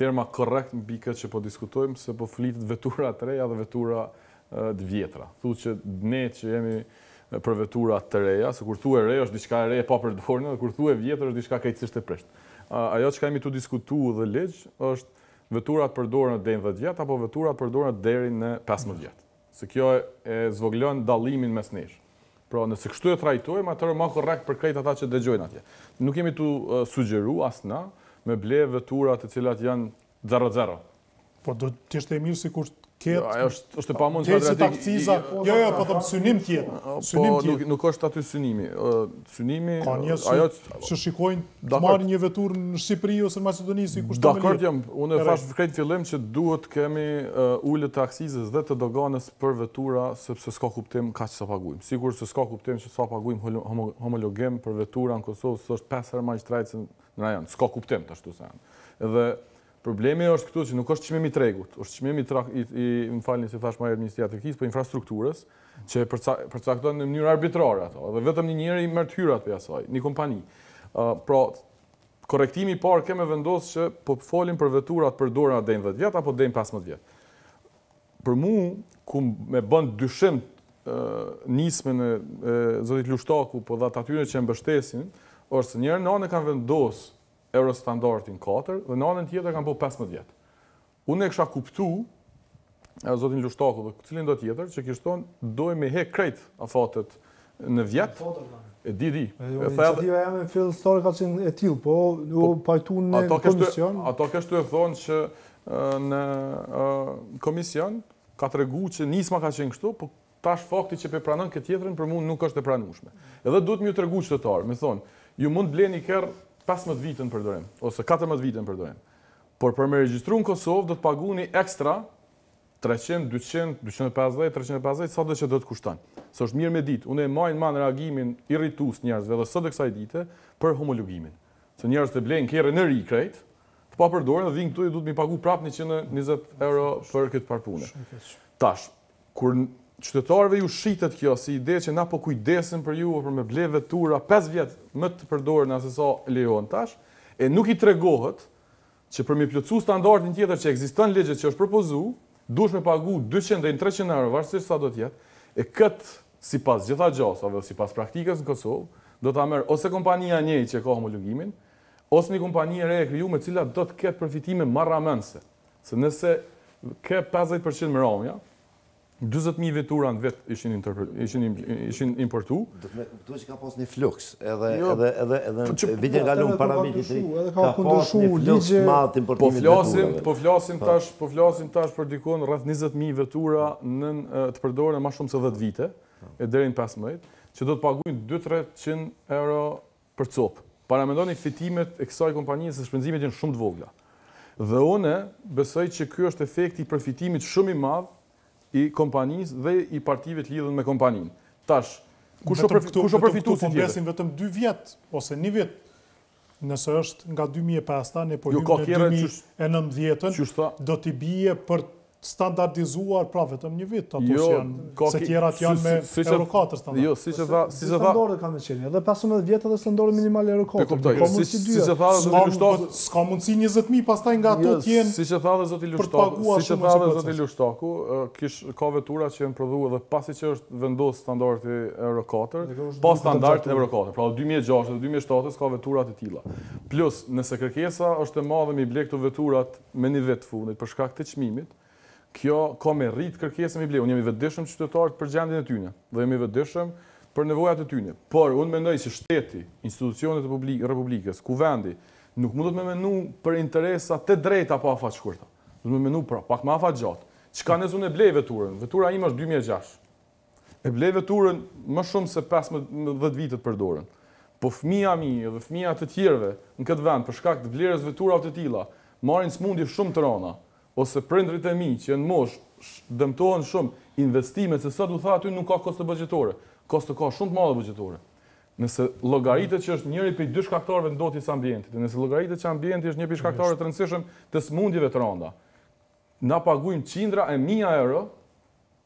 terma korrekt mbi këtë që po diskutojmë, se po flitet vetura të reja dhe vetura të vjetra. Thu që ne që jemi për vetura të reja, se kur thu e re është diçka e re pa përdorur, dhe kur thu e vjetër është diçka krejtësisht e prisht. Ajo që kemi të diskutu dhe ligj është veturat përdorën deri në 10 vjet apo veturat përdorën deri në 15 vjet. Se kjo e zvoglon dallimin mes nesh. Pra nëse kështu e trajtojmë, atëherë më korrekt për krejt ata që dëgjojnë atje. Nuk kemi tu sugjeru as na me ble veturat të cilat janë 0-0. Po do të ishte e mirë sikur ketë... është e pamund të akciza... Jo, po të synim tjetë. Po, nuk është aty synimi. Synimi... Ka njës që shikojnë të marrë një vetur në Shqipëri ose në Macedoni si kushtë të Dakord jam, unë e thash krejt fillim që duhet kemi ullët të akcizës dhe të doganës për vetura sepse s'ka kuptim ka që sa paguim. Sigur se s'ka kuptim që sa paguim homologim për vetura në Kosovë, së është 5 herë më shtrejtë se në rajon. S'ka kuptim të ashtu se janë. Edhe problemi është këtu që nuk është çmimi i tregut, është çmimi më falni se thash më herë Ministria e Tregtisë, po infrastrukturës, që përcakton në mënyrë arbitrare ato, dhe vetëm një njeri merr hyrat për asaj, një kompani. Pra, korrektimi i parë kemë vendosur që po folim për veturat përdorura deri në 10 vjet apo deri në 15 vjet. Për mua, ku me bën dyshim nismën e zotit Lushtaku, po dhe atyre që e mbështesin, është se njëherë nënë kanë vendosur Eurostandardin 4 dhe në anën tjetër kanë po 15 vjet. Unë e kisha kuptu, zotin Lushtaku dhe cilin do tjetër, që kishton doj me hek krejt afatet në vjet. E di. Iniciativa jam e fillestare ka qenë e tillë, po u pajtu në komision. Ato kështu e thonë që në komision ka tregu që nisma ka qenë kështu, po tash fakti që pe pranon këtë tjetrën për mua nuk është e pranueshme. Edhe duhet më ju tregu qytetar, më thonë, ju mund bleni kerr 15 vite në përdorim, ose 14 vite në përdorim. Por për me regjistru në Kosovë, do të paguni ekstra 300, 200, 250, 350, sa do që do të kushton. Se është mirë me ditë. Unë e majnë ma në reagimin irritus njerëzve dhe sot e kësaj dite për homologimin. Se njerëz të blejnë kere në ri krejt, të pa përdorin dhe vinë këtu i du të mi pagu prap 120 euro për këtë parpune. Tash, kur qytetarëve ju shitet kjo si ide që na po kujdesim për ju për me ble vetura 5 vjet më të përdorur se sa lejohen tash, e nuk i tregohet që për me plotësu standardin tjetër që ekziston ligjet që është propozu, duhesh me pagu 200 deri në 300 euro varësisht sa do të jetë, e këtë sipas gjitha gjasave, sipas praktikës në Kosovë, do ta merr ose kompania njëjtë që ka homologimin, ose një kompani e re e krijuar me cila do të ketë përfitime marramendse. Se nëse ke 50% mramja, 20.000 vetura në vet ishin importu. Duhet që ka pas një fluks, edhe vitin kalon para vitit ka pas një fluks madh importimit veturave. Po flasim tash për dikon rreth 20.000 vetura të përdorura më shumë se 10 vite, e deri në 15, që do të paguajnë 200-300 euro për copë. Para mendoni fitimet e kësaj kompanie se shpenzimet janë shumë të vogla. Dhe une besoj që ky është efekti i përfitimit shumë i madh i kompanisë dhe i partive të lidhur me kompaninë. Tash, kush o përfituesi tjetër? Besim vetëm 2 vjet ose 1 vit. Nëse është nga 2005, ne po hymë në 2019, do t'i bie për standardizuar pra vetëm 1 vit, ato që janë, se tjerat janë me Euro 4 standard. Jo, si që tha... Standardet ka me qenë, edhe 15 vjetë edhe standardet minimal Euro 4. S'ka mundësi 20.000 pastaj nga ato t'jenë si që tha dhe zoti Lushtaku, ka vetura që janë prodhu edhe pasi që është vendos standardi Euro 4, pa standard Euro 4, pra 2006 dhe 2007 ka veturat e tilla. Plus, nëse kërkesa është e madhe me i ble këto veturat me një vetë fundit për shkak të çmimit, kjo ka me rritë kërkesën me ble. Unë jemi vetëdijshëm qytetarët për gjendjen e tyre dhe jemi vetëdijshëm për nevojat e tyre. Por unë mendoj që shteti, institucionet e Republikës, kuvendi, nuk mundet me menu për interesa të drejta pa afat shkurta. Do me menu pra pak më afat gjatë. Çka nëse unë e blej veturën? Vetura ime është 2006. E blej veturën më shumë se 15 vite të përdorën. Po fëmia mi dhe fëmia të tjerëve në këtë vend për shkak të vlerës veturave të tilla marrin smundje shumë të rënda. Ose prindrit e mi që janë mosh dëmtohen shumë, investimet, se sa du tha aty nuk ka koste buxhetore, koste ka shumë të madhe buxhetore. Nëse llogaritet që është njëri prej 2 shkaktarëve të ndotjes ambientit, nëse llogaritet që ambienti është një prej shkaktarëve të rëndësishëm të smundjeve të rënda, na paguajmë qindra e mijë euro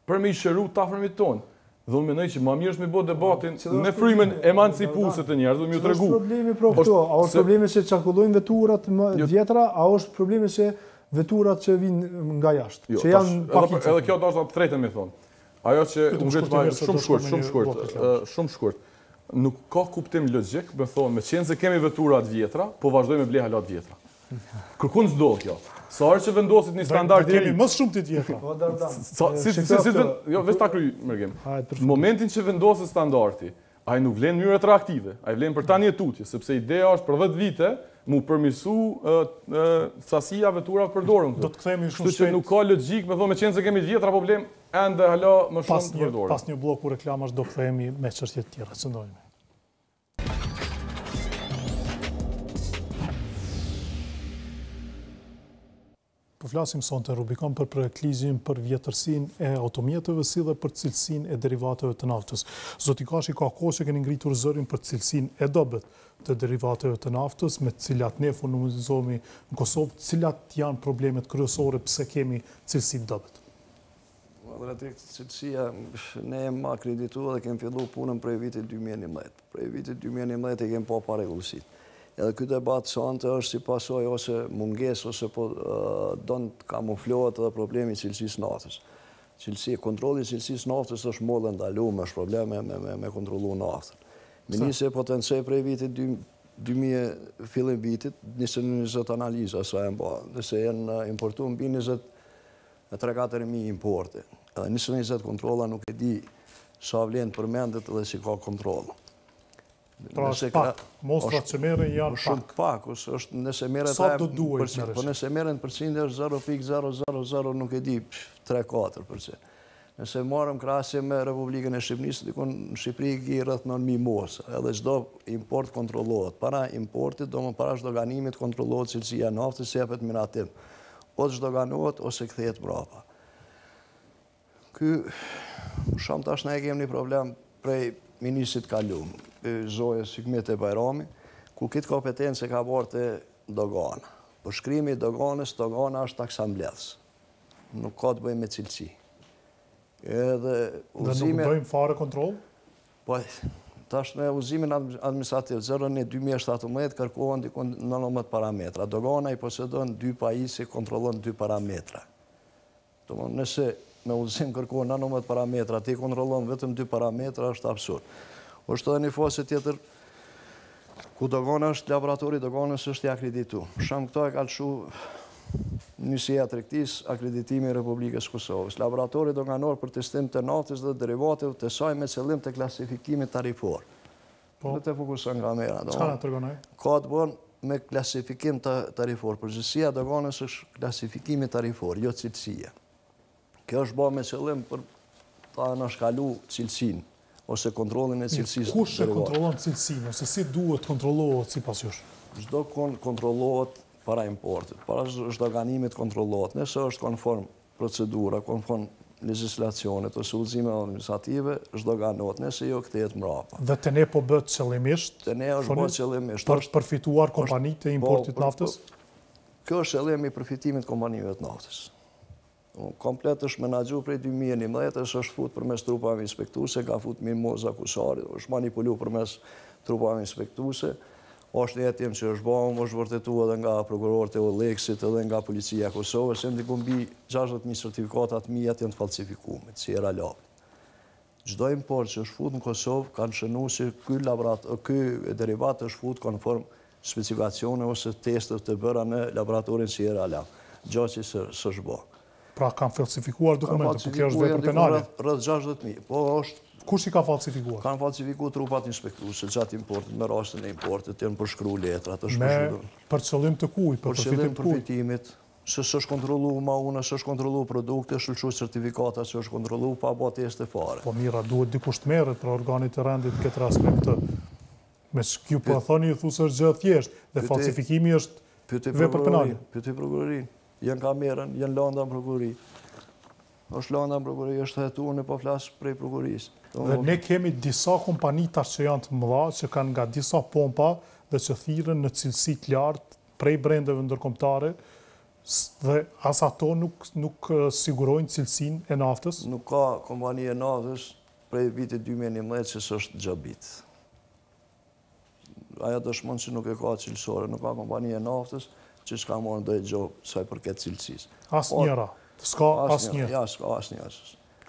për me i shëru tafërmit tonë. Dhe unë mendoj që më mirë është me bë debatin me frymën emancipuese të njerëzve, më ju tregu. Është problemi pro këto, a është problemi se çarkullojnë veturat më vjetra, a është problemi se veturat që vinë nga jashtë, që janë pakicë. Edhe kjo është të trejtën me thonë. Ajo që shumë shkurt, nuk ka kuptim logjik me thonë, me qenë se kemi veturat vjetra, po vazhdojmë me ble halat vjetra. Kërkun s'do kjo. Sa herë që vendosit një standard i ri. Kemi më shumë të vjetra. Jo, veç ta kryj, mërgim. Në momentin që vendosit standardi, ai nuk vlen në mënyrë retroaktive, ai vlen për tani tutje, sepse ideja është për 10 vite mu përmirësu sasia veturave përdorur. Do të kthehemi shumë shpejt. Kështu që nuk ka logjik me thonë me qenë se kemi vjetra problem ende hala më shumë të përdorur. Pas një bloku reklamash do kthehemi me çështje të tjera, ç'ndojmë. Po flasim sonte Rubikon për projektligjin për vjetërsinë e automjeteve si dhe për cilësinë e derivateve të naftes. Zoti Kashi, ka kohë që keni ngritur zërin për cilësinë e dobët të derivateve të naftes, me të cilat ne furnizojmë në Kosovë, cilat janë problemet kryesore pse kemi cilësi të dobët? Drejt cilësia, ne jemi akredituar dhe kemi filluar punën prej vitit 2011. Prej vitit 2011 e kemi pa parregullësi. Edhe ky debat sonte është si pasojë ose mungesë ose po don të kamuflohet edhe problemi i cilësisë naftes. Kontrolli i cilësisë naftes është mollë ndaluar, është probleme me kontrollu naftën. Ministri potencoi prej vitit 2000 fillim vitit nisën 20 analiza sa e mba, nëse janë importuar mbi 23-4.000 importe. Edhe nisën 20 kontrolla, nuk e di sa vlen përmendet dhe si ka kontroll. Pra është pak, mostrat që merren janë pak. Shumë pak, është nëse merret sa do duhet përqind, po nëse merren përqind është 0.000 nuk e di 3-4%. Nëse marrëm krahasim me Republikën e Shqipërisë, dikon në Shqipëri ki rreth 9.000 mos, edhe çdo import kontrollohet. Para importit, para çdo ganimit kontrollohet cilësia e naftes, jepet miratim. Ose çdoganohet ose kthehet mbrapa. Ky shumë tash ne kemi një problem prej ministrit kalum, Zojës Hikmet e Bajrami, ku këtë kompetencë ka bërë të dogana. Për shkrimi i doganës, dogana është taksa mbledhës. Nuk ka të bëjmë me cilësi. Dhe nuk bëjmë fare kontrol? Po, tash me udhëzimin administrativ 01/2017 kërkohen dikon 19 parametra. Dogana i posedon 2 pajisje, kontrollon 2 parametra. Domthonë, nëse me udhëzim kërkohen 19 parametra, ti kontrollon vetëm 2 parametra, është absurd. Është edhe një fazë tjetër ku dogana është laboratori doganës është i akredituar. Shumë këto e ka lëshu Njësia Tregtisë, akreditimi i Republikës Kosovës. Laboratori doganor për testim të naftes dhe derivateve të saj me qëllim të klasifikimit tarifor. Dhe të fokuson kamera. Çka na tregon ai? Ka të bën me klasifikim tarifor. Përgjithësia doganës është klasifikimi tarifor, jo cilësia. Kjo është bërë me qëllim për ta nënshkalu cilësinë ose kontrollin e cilësisë. Kush e kontrollon cilësinë ose si duhet kontrollohet sipas jush? Çdo kontrollohet para importit, para zhdoganimit kontrollot, nëse është konform procedura, konform legislacionet ose udhëzime administrative, zhdoganot, nëse jo kthehet mbrapa. Dhe të ne po bëhet qëllimisht? Të ne është bëhet qëllimisht. Për përfituar kompanitë e importit naftes? Kjo është qëllimi i përfitimit kompanive të naftes. Komplet është menaxhu prej 2011, është fut përmes trupave inspektuese, ka fut mimoza kusari, është manipulu përmes trupave inspektuese, është një hetim që është bërë, është vërtetu edhe nga prokurorët e Oleksit, edhe nga policia e Kosovës, se ndikun bi 60.000 sertifikatat mijat janë të falsifikuar, si era lapit. Çdo import që është fut në Kosovë kanë shënuar se ky derivat është fut konform specifikacione ose testet të bëra në laboratorin Sierra Leone, gjë që s'është bërë. Pra kanë falsifikuar dokumentet, por kjo është vepër penale. Rreth 60.000, po është. Kush i ka falsifikuar? Kanë falsifikuar trupat inspektuese gjatë importit, me rastin e importit, janë përshkruar letrat, për qëllim të kuj, për qëllim përfitimit, se s'është kontrolluar mauna, s'është kontrolluar produkte, shëlqur certifikata që është kontrolluar pa bë teste fare. Po mira, duhet dikush të merret për organit të rendit këtë aspekt. Me kjo po thoni ju thosë është gjë thjesht, dhe falsifikimi është vepër penale. Pyeti prokurorin. Janë kamerën, janë lënda në prokurori. Është lënda në prokurori, është hetuar, po flas prej prokurorisë. Dhe ne kemi disa kompani tash që janë të mëdha, që kanë nga disa pompa dhe që thirrën në cilësi të lartë prej brendeve ndërkombëtare, dhe as ato nuk sigurojnë cilësinë e naftes. Nuk ka kompani e naftes prej vitit 2011 që s'është xhabit. Aja dëshmon që nuk e ka cilësore, nuk ka kompani e naftes që s'ka marrë ndonjë gjë sa i përket cilësisë. Asnjëra. S'ka asnjë. Ja, s'ka asnjë.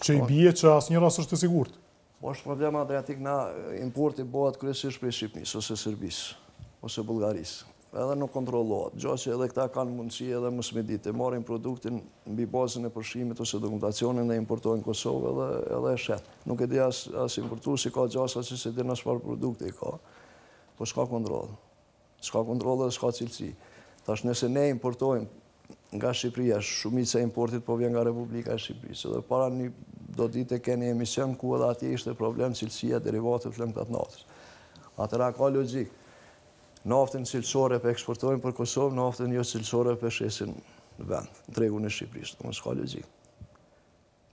Që i bie që asnjëra s'është e sigurt. Po është problem adriatik, na importi bëhet kryesisht prej Shqipërisë ose Serbisë ose Bullgarisë. Edhe nuk kontrollohet. Gjë që edhe këta kanë mundësi edhe mos me ditë, marrin produktin mbi bazën e përshimit ose dokumentacionin dhe importojnë në Kosovë edhe e shet. Nuk e di as importuesi ka gjasa që se din as çfarë produkti ka. Po s'ka kontroll. S'ka kontroll dhe s'ka cilësi. Tash nëse ne importojmë nga Shqipëria, shumica e importit po vjen nga Republika e Shqipërisë. Dhe para një do ditë keni emision ku edhe atje ishte problem cilësia derivatet flëngtat naftës. Atëra ka logjik. Naftën cilësore për eksportojmë për Kosovë, naftën jo cilësore për shesin në vend, në tregun e Shqipërisë. Domos ka logjik.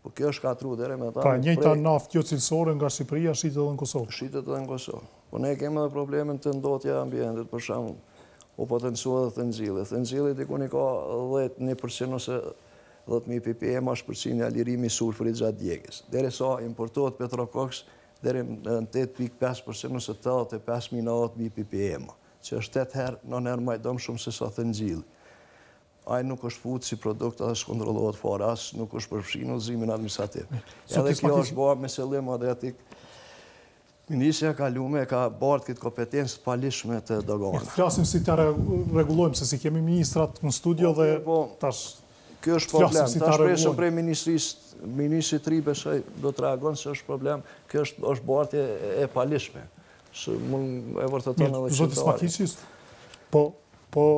Po kjo është katru deri me ta. Pra njëjta naftë jo cilësore nga Shqipëria shitet edhe në Kosovë. Shitet edhe në Kosovë. Po ne kemi edhe problemin të ndotja e ambientit, për shembull. O potencuar dhe thëngjilli. Thëngjilli diku ka 1% ose 10.000 ppm është përqindja lirimi sulfurit gjatë djegjes. Deri sa importohet petrokoks deri në 8.5% ose 85.000 ppm, që është 8 herë, 9 herë më i dëmshëm se sa thëngjilli. Ai nuk është futur si produkt, as kontrollohet fare, as nuk është përfshirë në udhëzimin administrativ. Edhe kjo është bërë me qëllim adriatik. Ministria kalume ka bartë këtë kompetencë të palishme të doganave. Flasim si të regulojmë, se si kemi ministrat në studio dhe tash... Kjo është problem. Tash presëm prej ministri tri besoj do të reagon se është problem. Kjo është bartë e palishme. E vërteton edhe qytetari. Zotis Makiqis, po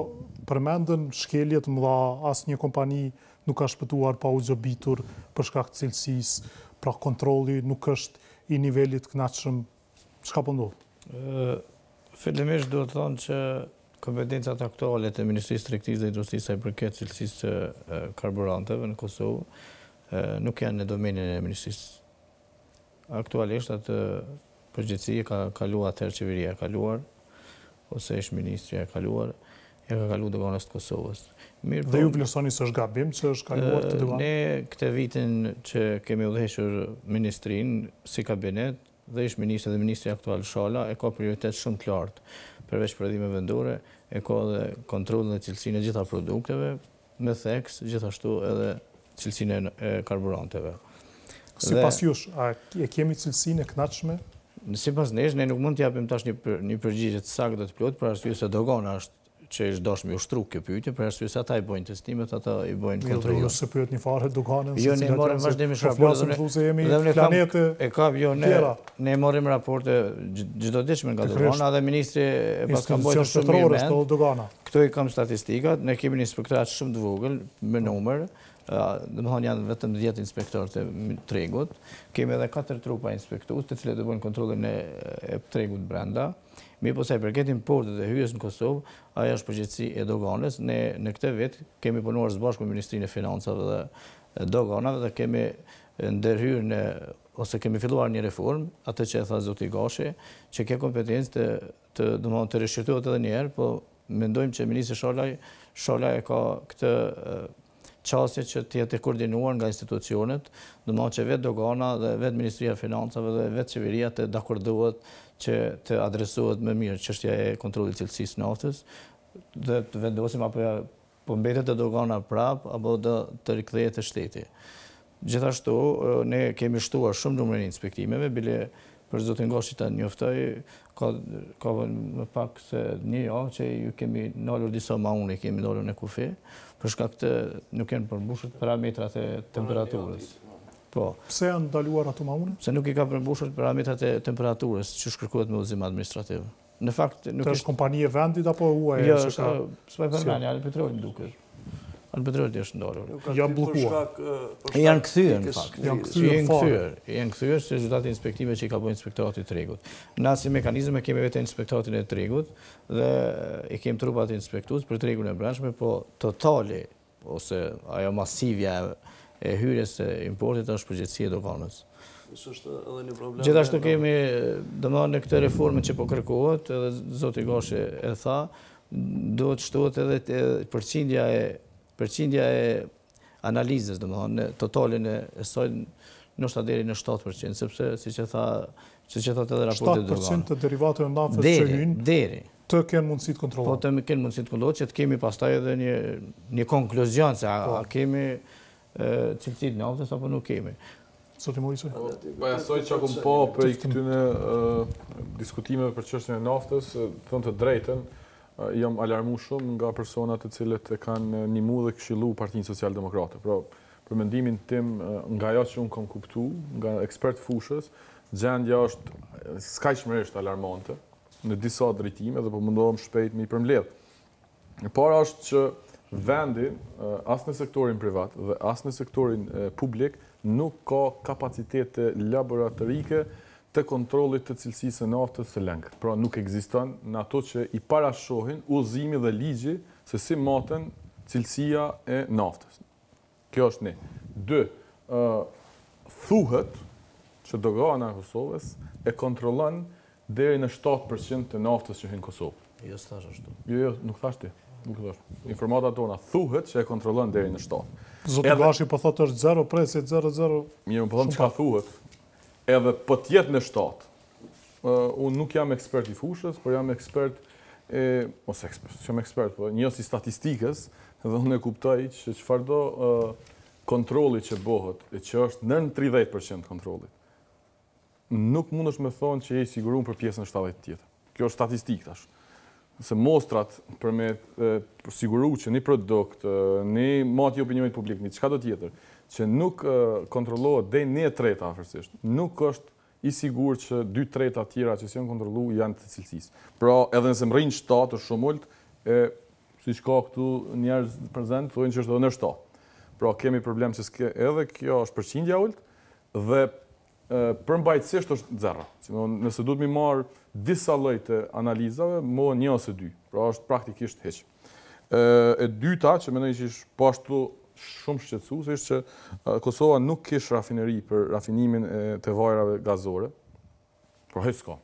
përmendën shkeljet mëdha, asë një kompani nuk ka shpëtuar pa u xhobitur për shkak të cilësisë, pra kontrolli nuk është i nivelit kënaqshëm. Çka po ndodh? Fillimisht duhet të thonë që kompetencat aktuale të Ministrisë së Tregtisë dhe Industrisë sa i përket cilësisë të karburanteve në Kosovë nuk janë në domenin e Ministrisë. Aktualisht atë përgjegjësi ka kaluar atëherë qeveria e kaluar ose ish ministria e kaluar, e ka kaluar doganës të Kosovës. Dhe ju vlerësoni se është gabim që është kaluar të doganë? Ne këtë vitin që kemi udhëhequr ministrinë si kabinet dhe ish ministri dhe ministri aktual Shala e ka prioritet shumë të lartë. Përveç prodhime vendore, e ka dhe kontrollin e cilësinë e gjitha produkteve, me theks, gjithashtu edhe cilësinë e karburanteve. Sipas jush, a e kemi cilësinë e kënaqshme? Sipas nesh, ne nuk mund t'japim tash një përgjigje të saktë dhe të plotë, për arsye se dogana është që është dashme u shtru kjo pyetje, për arsye se ata i bojnë testimet, ata i bojnë kontrolin. Jo se pyet një farë doganën. Jo, ne morëm vazhdimisht raporte. Ne morëm raporte çdoditshme nga dogana dhe ministri e paska bojë shumë mirë. Këto i kam statistikat, ne kemi një inspektorat shumë të vogël me numër. Domethënë janë vetëm 10 inspektorë të tregut. Kemi edhe 4 trupa inspektues, të cilët do bëjnë kontrollin e tregut brenda. Mi po sa i përket importit dhe hyrjes në Kosovë, ajo është përgjegjësi e doganës. Ne në këtë vit kemi punuar së bashku me Ministrinë e Financave dhe doganave dhe kemi ndërhyrë ose kemi filluar një reformë, atë që e tha zoti Gashi, që ke kompetencë të rishqyrtohet edhe një herë, po mendojmë që Ministri Sholaj ka këtë qasje që të jetë koordinuar nga institucionet, domethënë që vetë dogana dhe vetë Ministria e Financave dhe vetë qeveria të dakordohet që të adresohet më mirë çështja e kontrollit cilësisë naftës dhe të vendosim apo mbetet të dogana prap apo të rikthehet te shteti. Gjithashtu ne kemi shtuar shumë numrin e inspektimeve, bile për zotin Gashi ta njoftoj, ka më pak se një javë që ju kemi nalur disa maune, kemi nalur në kufi, për shkak të nuk janë përmbushur parametrat e temperaturës. Po. Pse janë ndaluar ato maune? Se nuk i ka përmbushur parametrat e temperaturës që shkërkohet me udhëzim administrativ. Në fakt nuk është kompani e vendit apo UAE? Jo, s'po e përmend, janë petrol duket. Alpetroli është ndalur. Janë bllokuar. Janë kthyer në fakt. Janë kthyer se rezultati inspektive që i ka bërë Inspektorati i Tregut. Na si mekanizëm kemi vetë Inspektoratin e Tregut dhe i kemi trupat inspektues për tregun e brendshme, po totali ose ajo masivja e hyrjes së importit është përgjegjësia e doganës. Gjithashtu kemi, domethënë në këtë reformë që po kërkohet, edhe zoti Gashi e tha, duhet shtohet edhe përqindja e analizës, domethënë totalin e saj ndoshta deri në 7%, sepse siç e thot edhe raporti i doganës. 7% të derivateve naftes që hyjnë deri të kenë mundësi të kontrollohen. Po të kenë mundësi të kontrollohen, që të kemi pastaj edhe një konkluzion se a kemi cilësitë naftes apo nuk kemi. Zoti Morisoj. Po asoj që akum po për këtyne diskutimeve për çështjen e naftës, thonë të drejtën, jam alarmu shumë nga personat të cilët e kanë ndihmu dhe këshillu Partinë Socialdemokrate. Pra, për mendimin tim, nga ajo që unë kam kuptu, nga ekspert fushës, gjendja është skajshmërisht alarmante në disa drejtime dhe po mundohem shpejt me i përmbledh. E para është që vendi, as në sektorin privat dhe as në sektorin publik, nuk ka kapacitete laboratorike të kontrollit të cilësisë së naftës së lëngë. Pra nuk ekziston në ato që i parashohin udhëzimi dhe ligji se si maten cilësia e naftës. Kjo është 1. 2. Thuhet që dogana e Kosovës e kontrollon deri në 7% të naftës që hyn në Kosovë. Jo thash ashtu. Jo, nuk thash ti. Nuk thash. Informatat tona thuhet që e kontrollon deri në 7%. Zoti Gashi po thotë është 0, presit 0. Mirë, po them çka thuhet. Edhe po tjetë në 7. Unë nuk jam ekspert i fushës, por jam ekspert po njës i statistikës, dhe unë e kuptoj që çfarëdo kontrolli që bëhet, e që është nën 30% kontrollit, nuk mundesh me thonë që je i siguruar për pjesën 70 tjetër. Kjo është statistikë tash. Se mostrat për me siguru që një produkt, një mati opinionit publik, një çka do tjetër, që nuk kontrollohet dhe 1/3 afërsisht, nuk është i sigur që 2/3 tjera që si janë kontrollu janë të cilësisë. Pra, edhe nëse më rrinë 7 është shumë ullët, si ka këtu njerëz prezent, thojnë që është edhe në 7. Pra, kemi problem që edhe kjo është përqindja ullët, dhe përmbajtësisht është 0. Nëse duhet mi marë disa lloj të analizave, mo 1 ose 2. Pra, është praktikisht heq. E dyta, që mendoj që është po ashtu shumë shqetësues, është që Kosova nuk kish rafineri për rafinimin të vajrave gazore. Pra, heq s'ka.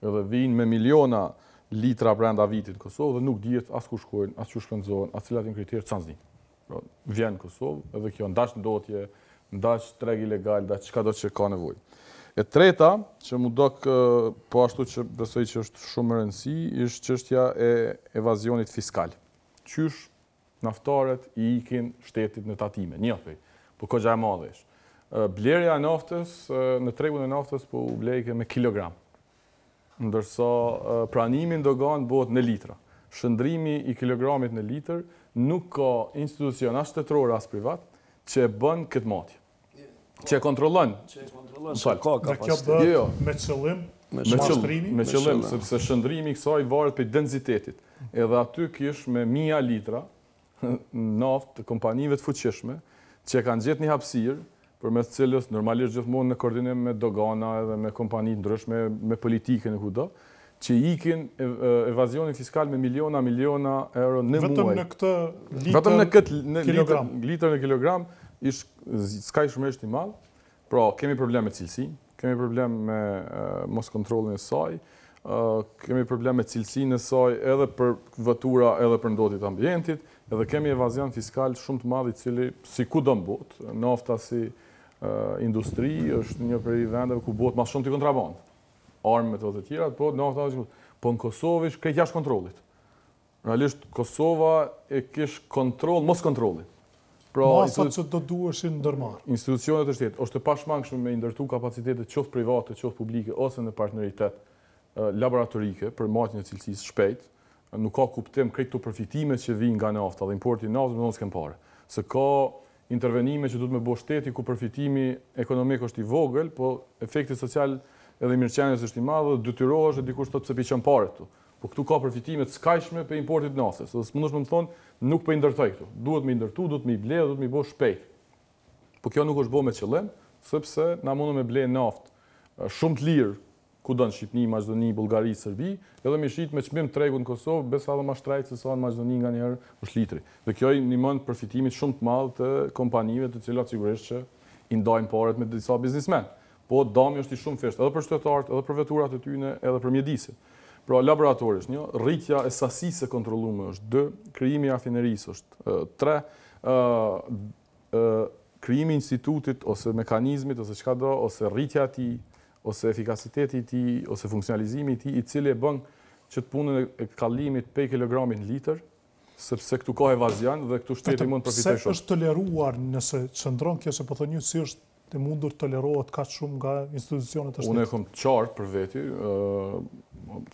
Edhe vinë me miliona litra brenda vitit Kosovë dhe nuk dihet as ku shkojnë, as ku shpenzohen, as cilat janë kriteret, s'an s'dim. Pra, vjen Kosovë, edhe kjo ndash ndotje, ndash treg ilegal, ndash çka do që ka nevojë. E treta, që mu dok po ashtu që besoj që është shumë e rëndësi, është çështja e evazionit fiskal. Qysh naftarët i ikin shtetit në tatime, njëpej, po kogja e madhe është. Blerja e naftës, në tregun e naftës po u blejke me kilogram, ndërsa pranimi në dogan bëhet në litra. Shëndrimi i kilogramit në litër nuk ka institucion as shtetëror as privat që e bën këtë matje. Që e kontrollon. Dhe kjo bëhet me qëllim, me qëllim, sepse shëndrimi i kësaj varet për densitetit. Edhe aty kish me 1000 litra naftë të kompanive të fuqishme që kanë gjetë një hapësirë përmes cilës normalisht gjithmonë në koordinim me dogana edhe me kompani ndryshme, me politikën e kudo, që ikin evazionin fiskal me miliona euro në muaj. Vetëm në këtë Vetëm në këtë kilogram. Litër në kilogram, s'ka i shumërisht i madh. Pra, kemi problem me cilësinë, kemi problem me mos kontrollin e saj, kemi problem me cilësinë e saj edhe për vetura, edhe për ndotjet ambientit, edhe kemi evazion fiskal shumë të madh i cili si kudo në botë, nafta si industri është një prej vendeve ku bëhet më shumë të kontraband. Armë me të tjera, po nafta po në Kosovë krejt jashtë kontrollit. Realisht Kosova e kish kontroll mos kontrollit. Pra, masat që do duheshin ndërmarrë. Institucionet e shtetit është e pashmangshme me ndërtu kapacitete qoftë private, qoftë publike ose në partneritet laboratorike për marrjen e cilësisë shpejt. Nuk ka kuptim këto përfitimet që vijnë nga nafta dhe importi i naftës mos kanë parë. Se ka intervenime që duhet me bëj shteti ku përfitimi ekonomik është i vogël, po efekti social edhe mirëqenies është i madh dhe detyrohesh dikush të pse piqen parë këtu. Po këtu ka përfitime të skajshme për importit naftës. Do s'mundesh më thonë nuk po i ndërtoj këtu. Duhet me ndërtu, duhet me i ble, duhet me i bëj shpejt. Po kjo nuk është bërë me qëllim, sepse na mundem me ble naftë shumë të lirë kudo në Shqipëri, Maqedoni, Bullgari, Serbi, edhe me shit me çmim tregu në Kosovë, besa edhe më shtrejt se sa në Maqedoni nganjëherë është litri. Dhe kjo i ndihmon përfitimit shumë të madh të kompanive të cilat sigurisht që i ndajnë paret me disa biznesmen. Po dami është i shumë thjeshtë edhe për shtetarët, edhe për veturat e tyre, edhe për mjedisin. Pra laboratorisht, një, rritja e sasisë e kontrollume është 2, krijimi i rafinerisë është 3, krijimi i institutit ose mekanizmit ose çka do, ose rritja e tij, ose efikasiteti i tij, ose funksionalizimi i tij, i cili e bën që të punën e kallimit pe kilogramit në litër, sepse këtu ka evazion dhe këtu shteti mund të përfitojë shumë. Se është toleruar nëse qëndron kjo se po thoni ju si është të mundur tolerohet kaq shumë nga institucionet e shtetit? Unë e kam qartë për veti,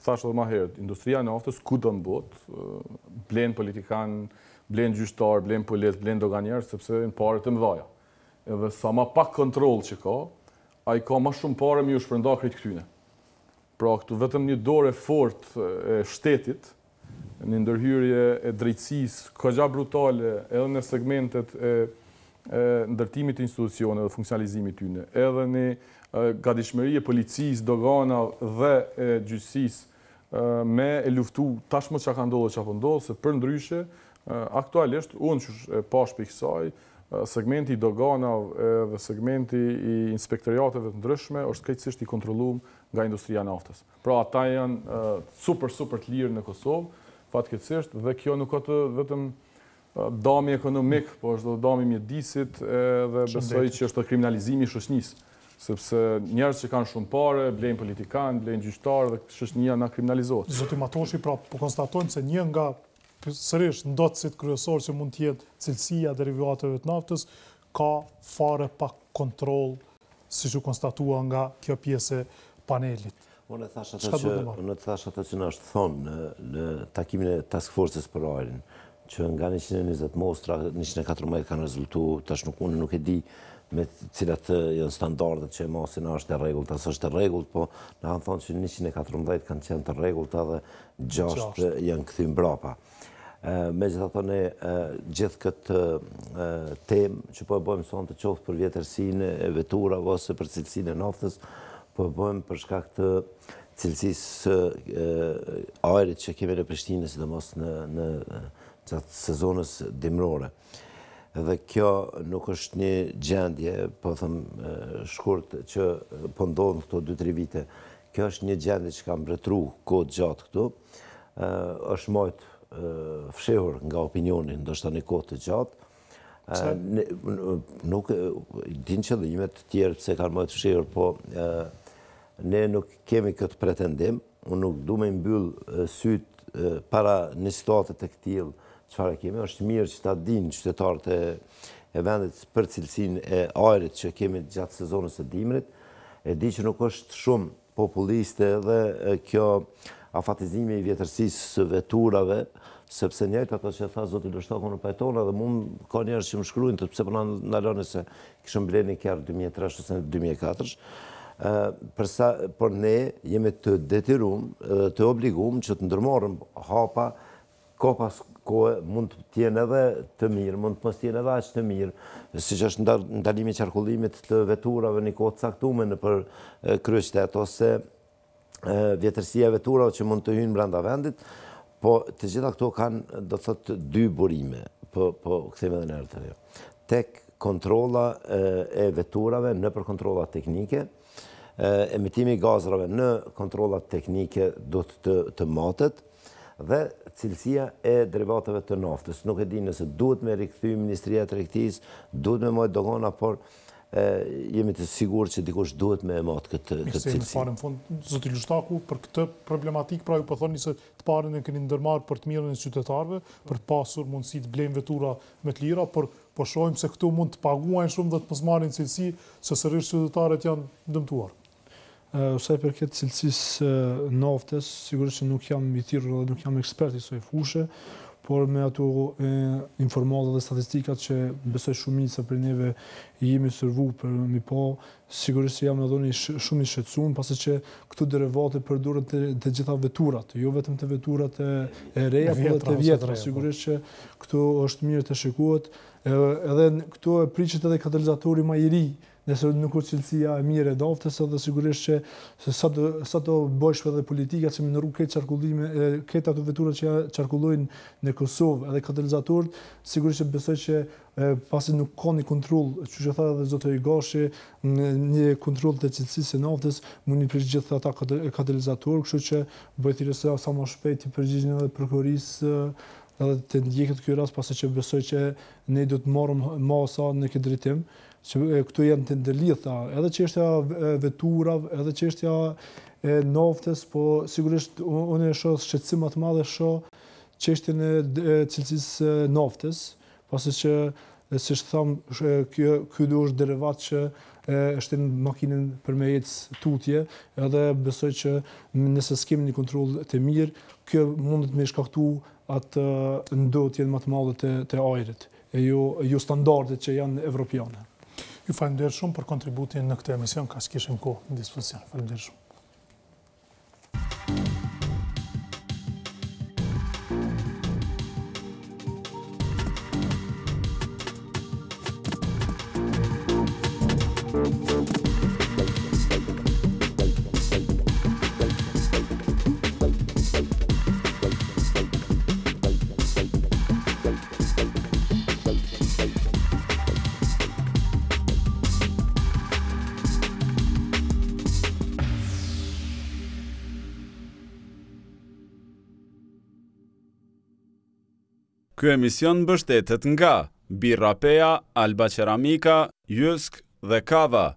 thash edhe më herët, industria e naftës kudo në botë, blen politikan, blen gjyqtar, blen polic, blen doganier, sepse në pare të mëdha. Edhe sa ma pak kontroll që ka, ai ka më shumë pare me ju shpërnda krejt këtyne. Pra këtu vetëm një dorë e fortë e shtetit, në ndërhyrje e drejtësisë, kogja brutale, edhe në segmentet e ndërtimit të institucione dhe funksionalizimit tyne, edhe në gatishmëri e policisë, dogana dhe gjyqësisë me e luftu tashmë që ka ndodhur që apo ndodhur, se për ndryshe, aktualisht, unë që e pash për kësaj, segmenti i doganave dhe segmenti i inspektoriateve të ndryshme është krejtësisht i kontrolluar nga industria e naftës. Pra ata janë super të lirë në Kosovë, fatkeqësisht, dhe kjo nuk ka të vetëm dami ekonomik, po është dhe dami mjedisit dhe besoj që është kriminalizimi i shoqënisë. Sepse njerëz që kanë shumë pare, blejnë politikan, blejnë gjyqtar dhe shoqënia na kriminalizohet. Zoti Matoshi, pra po konstatojmë se një nga sërish ndotësit kryesor që mund të jetë cilësia derivateve të naftës, ka fare pa kontroll, siç u konstatua nga kjo pjesë e panelit. Unë thash atë që na është thonë në takimin e task forces për ajrin, që nga 120 mostra, 114 kanë rezultuar, tash unë nuk e di me cilat janë standardet që e mosin është e rregullt, as është e rregullt, po na kanë thonë që 114 kanë qenë të rregullta dhe 6 janë kthyer mbrapa. Megjithatë ne gjithë këtë temë që po e bëjmë sonte qoftë për vjetërsinë e veturave ose për cilësinë e naftës, po e bëjmë për shkak të cilësisë ajrit që kemi në Prishtinë, sidomos në gjatë sezonës dimrore. Dhe kjo nuk është një gjendje, po them shkurt, që po ndodh këto 2-3 vite. Kjo është një gjendje që ka mbretëruar kohë gjatë këtu. Është mojt fshehur nga opinioni, ndoshta në kohë të gjatë. Nuk din qëllimet të tjerë pse kanë mojt fshehur, po ne nuk kemi këtë pretendim. Unë nuk du me mbyll sytë para një situatë të këtillë. Çfarë kemi, është mirë që ta dinë qytetarët e vendit për cilësinë e ajrit që kemi gjatë sezonës së dimrit. E di që nuk është shumë populiste dhe kjo afatizimi i vjetërsisë së veturave, sepse njëjtë ato që tha zoti Lështaku në pajtona dhe mund ka njerëz që më shkruajnë të pse po na ndaloni se kishëm blenë kjarr 2003 ose 2004. Por ne jemi të detyruar, të obliguar që të ndërmarrim hapa kohë pas kohë, mund të jenë edhe të mirë, mund të mos jenë edhe aq të mirë, siç është ndalimi i qarkullimit të veturave në kohë të caktuar nëpër kryeqytet ose vjetërsia e veturave që mund të hynë brenda vendit, po të gjitha këto kanë, do thotë, dy burime, po kthejmë edhe në herë të reja. Tek kontrolla e veturave në për kontrolla teknike, emitimi i gazrave në kontrollat teknike do të matet, dhe cilësia e derivateve të naftes. Nuk e di nëse duhet me rikthy Ministria e Tregtisë, duhet me mojt dogana, por jemi të sigur që dikush duhet me matë këtë cilësi. Në fund, zoti Lushtaku, për këtë problematik, pra ju po thoni se të parën e keni ndërmarrë për të mirën e qytetarëve, për të pasur mundësi të blejnë vetura me të lira, por po shohim se këtu mund të paguajnë shumë dhe të mos marrin cilësi, se sërish qytetarët janë dëmtuar. Sa i përket cilësisë naftes, sigurisht që nuk jam i thirrur dhe nuk jam ekspert i kësaj fushë, por me ato informata dhe statistikat që besoj shumica për neve i jemi servu për mi po, sigurisht që jam edhe unë shumë i shqetësuar, pasi që këtu derivate përdoren të gjitha veturat, jo vetëm të veturat e reja, por edhe të vjetra. Sigurisht që këtu është mirë të shikohet, edhe këtu e priqet edhe katalizatori më i ri, nëse nuk është cilësia e mirë e naftes, edhe sigurisht që sa do bëjsh edhe politika që në rrugë këtë ato vetura që qarkullojnë në Kosovë edhe katalizatorët, sigurisht që besoj që pasi nuk ka një kontroll, që që tha edhe zotë i Gashi, një kontroll të cilësisë e naftes, mund një përgjithë ata katalizatorë, kështu që bëjë thirrësia sa më shpejt i përgjigjen edhe prokurorisë edhe të ndjeket ky rast, pasi që besoj që ne do të marrim masa në këtë drejtim, që këtu janë të ndërlidhura, edhe çështja e veturave, edhe çështja e naftes, po sigurisht unë e shoh shqetësim më të madh, shoh çështjen e cilësisë naftes, pasi që siç tham, ky do është derivat që është në makinën për me ecë tutje, edhe besoj që nëse s'kemi një kontroll të mirë, kjo mund të më shkaktu atë ndotjen më të madhe të ajrit, e jo standardet që janë evropiane. Ju falenderoj shumë për kontributin në këtë emision, ka s'kishim kohë në dispozicion. Falenderoj shumë. Ky emision mbështetet nga Birra Pea, Alba Qeramika, Jysk dhe Kava.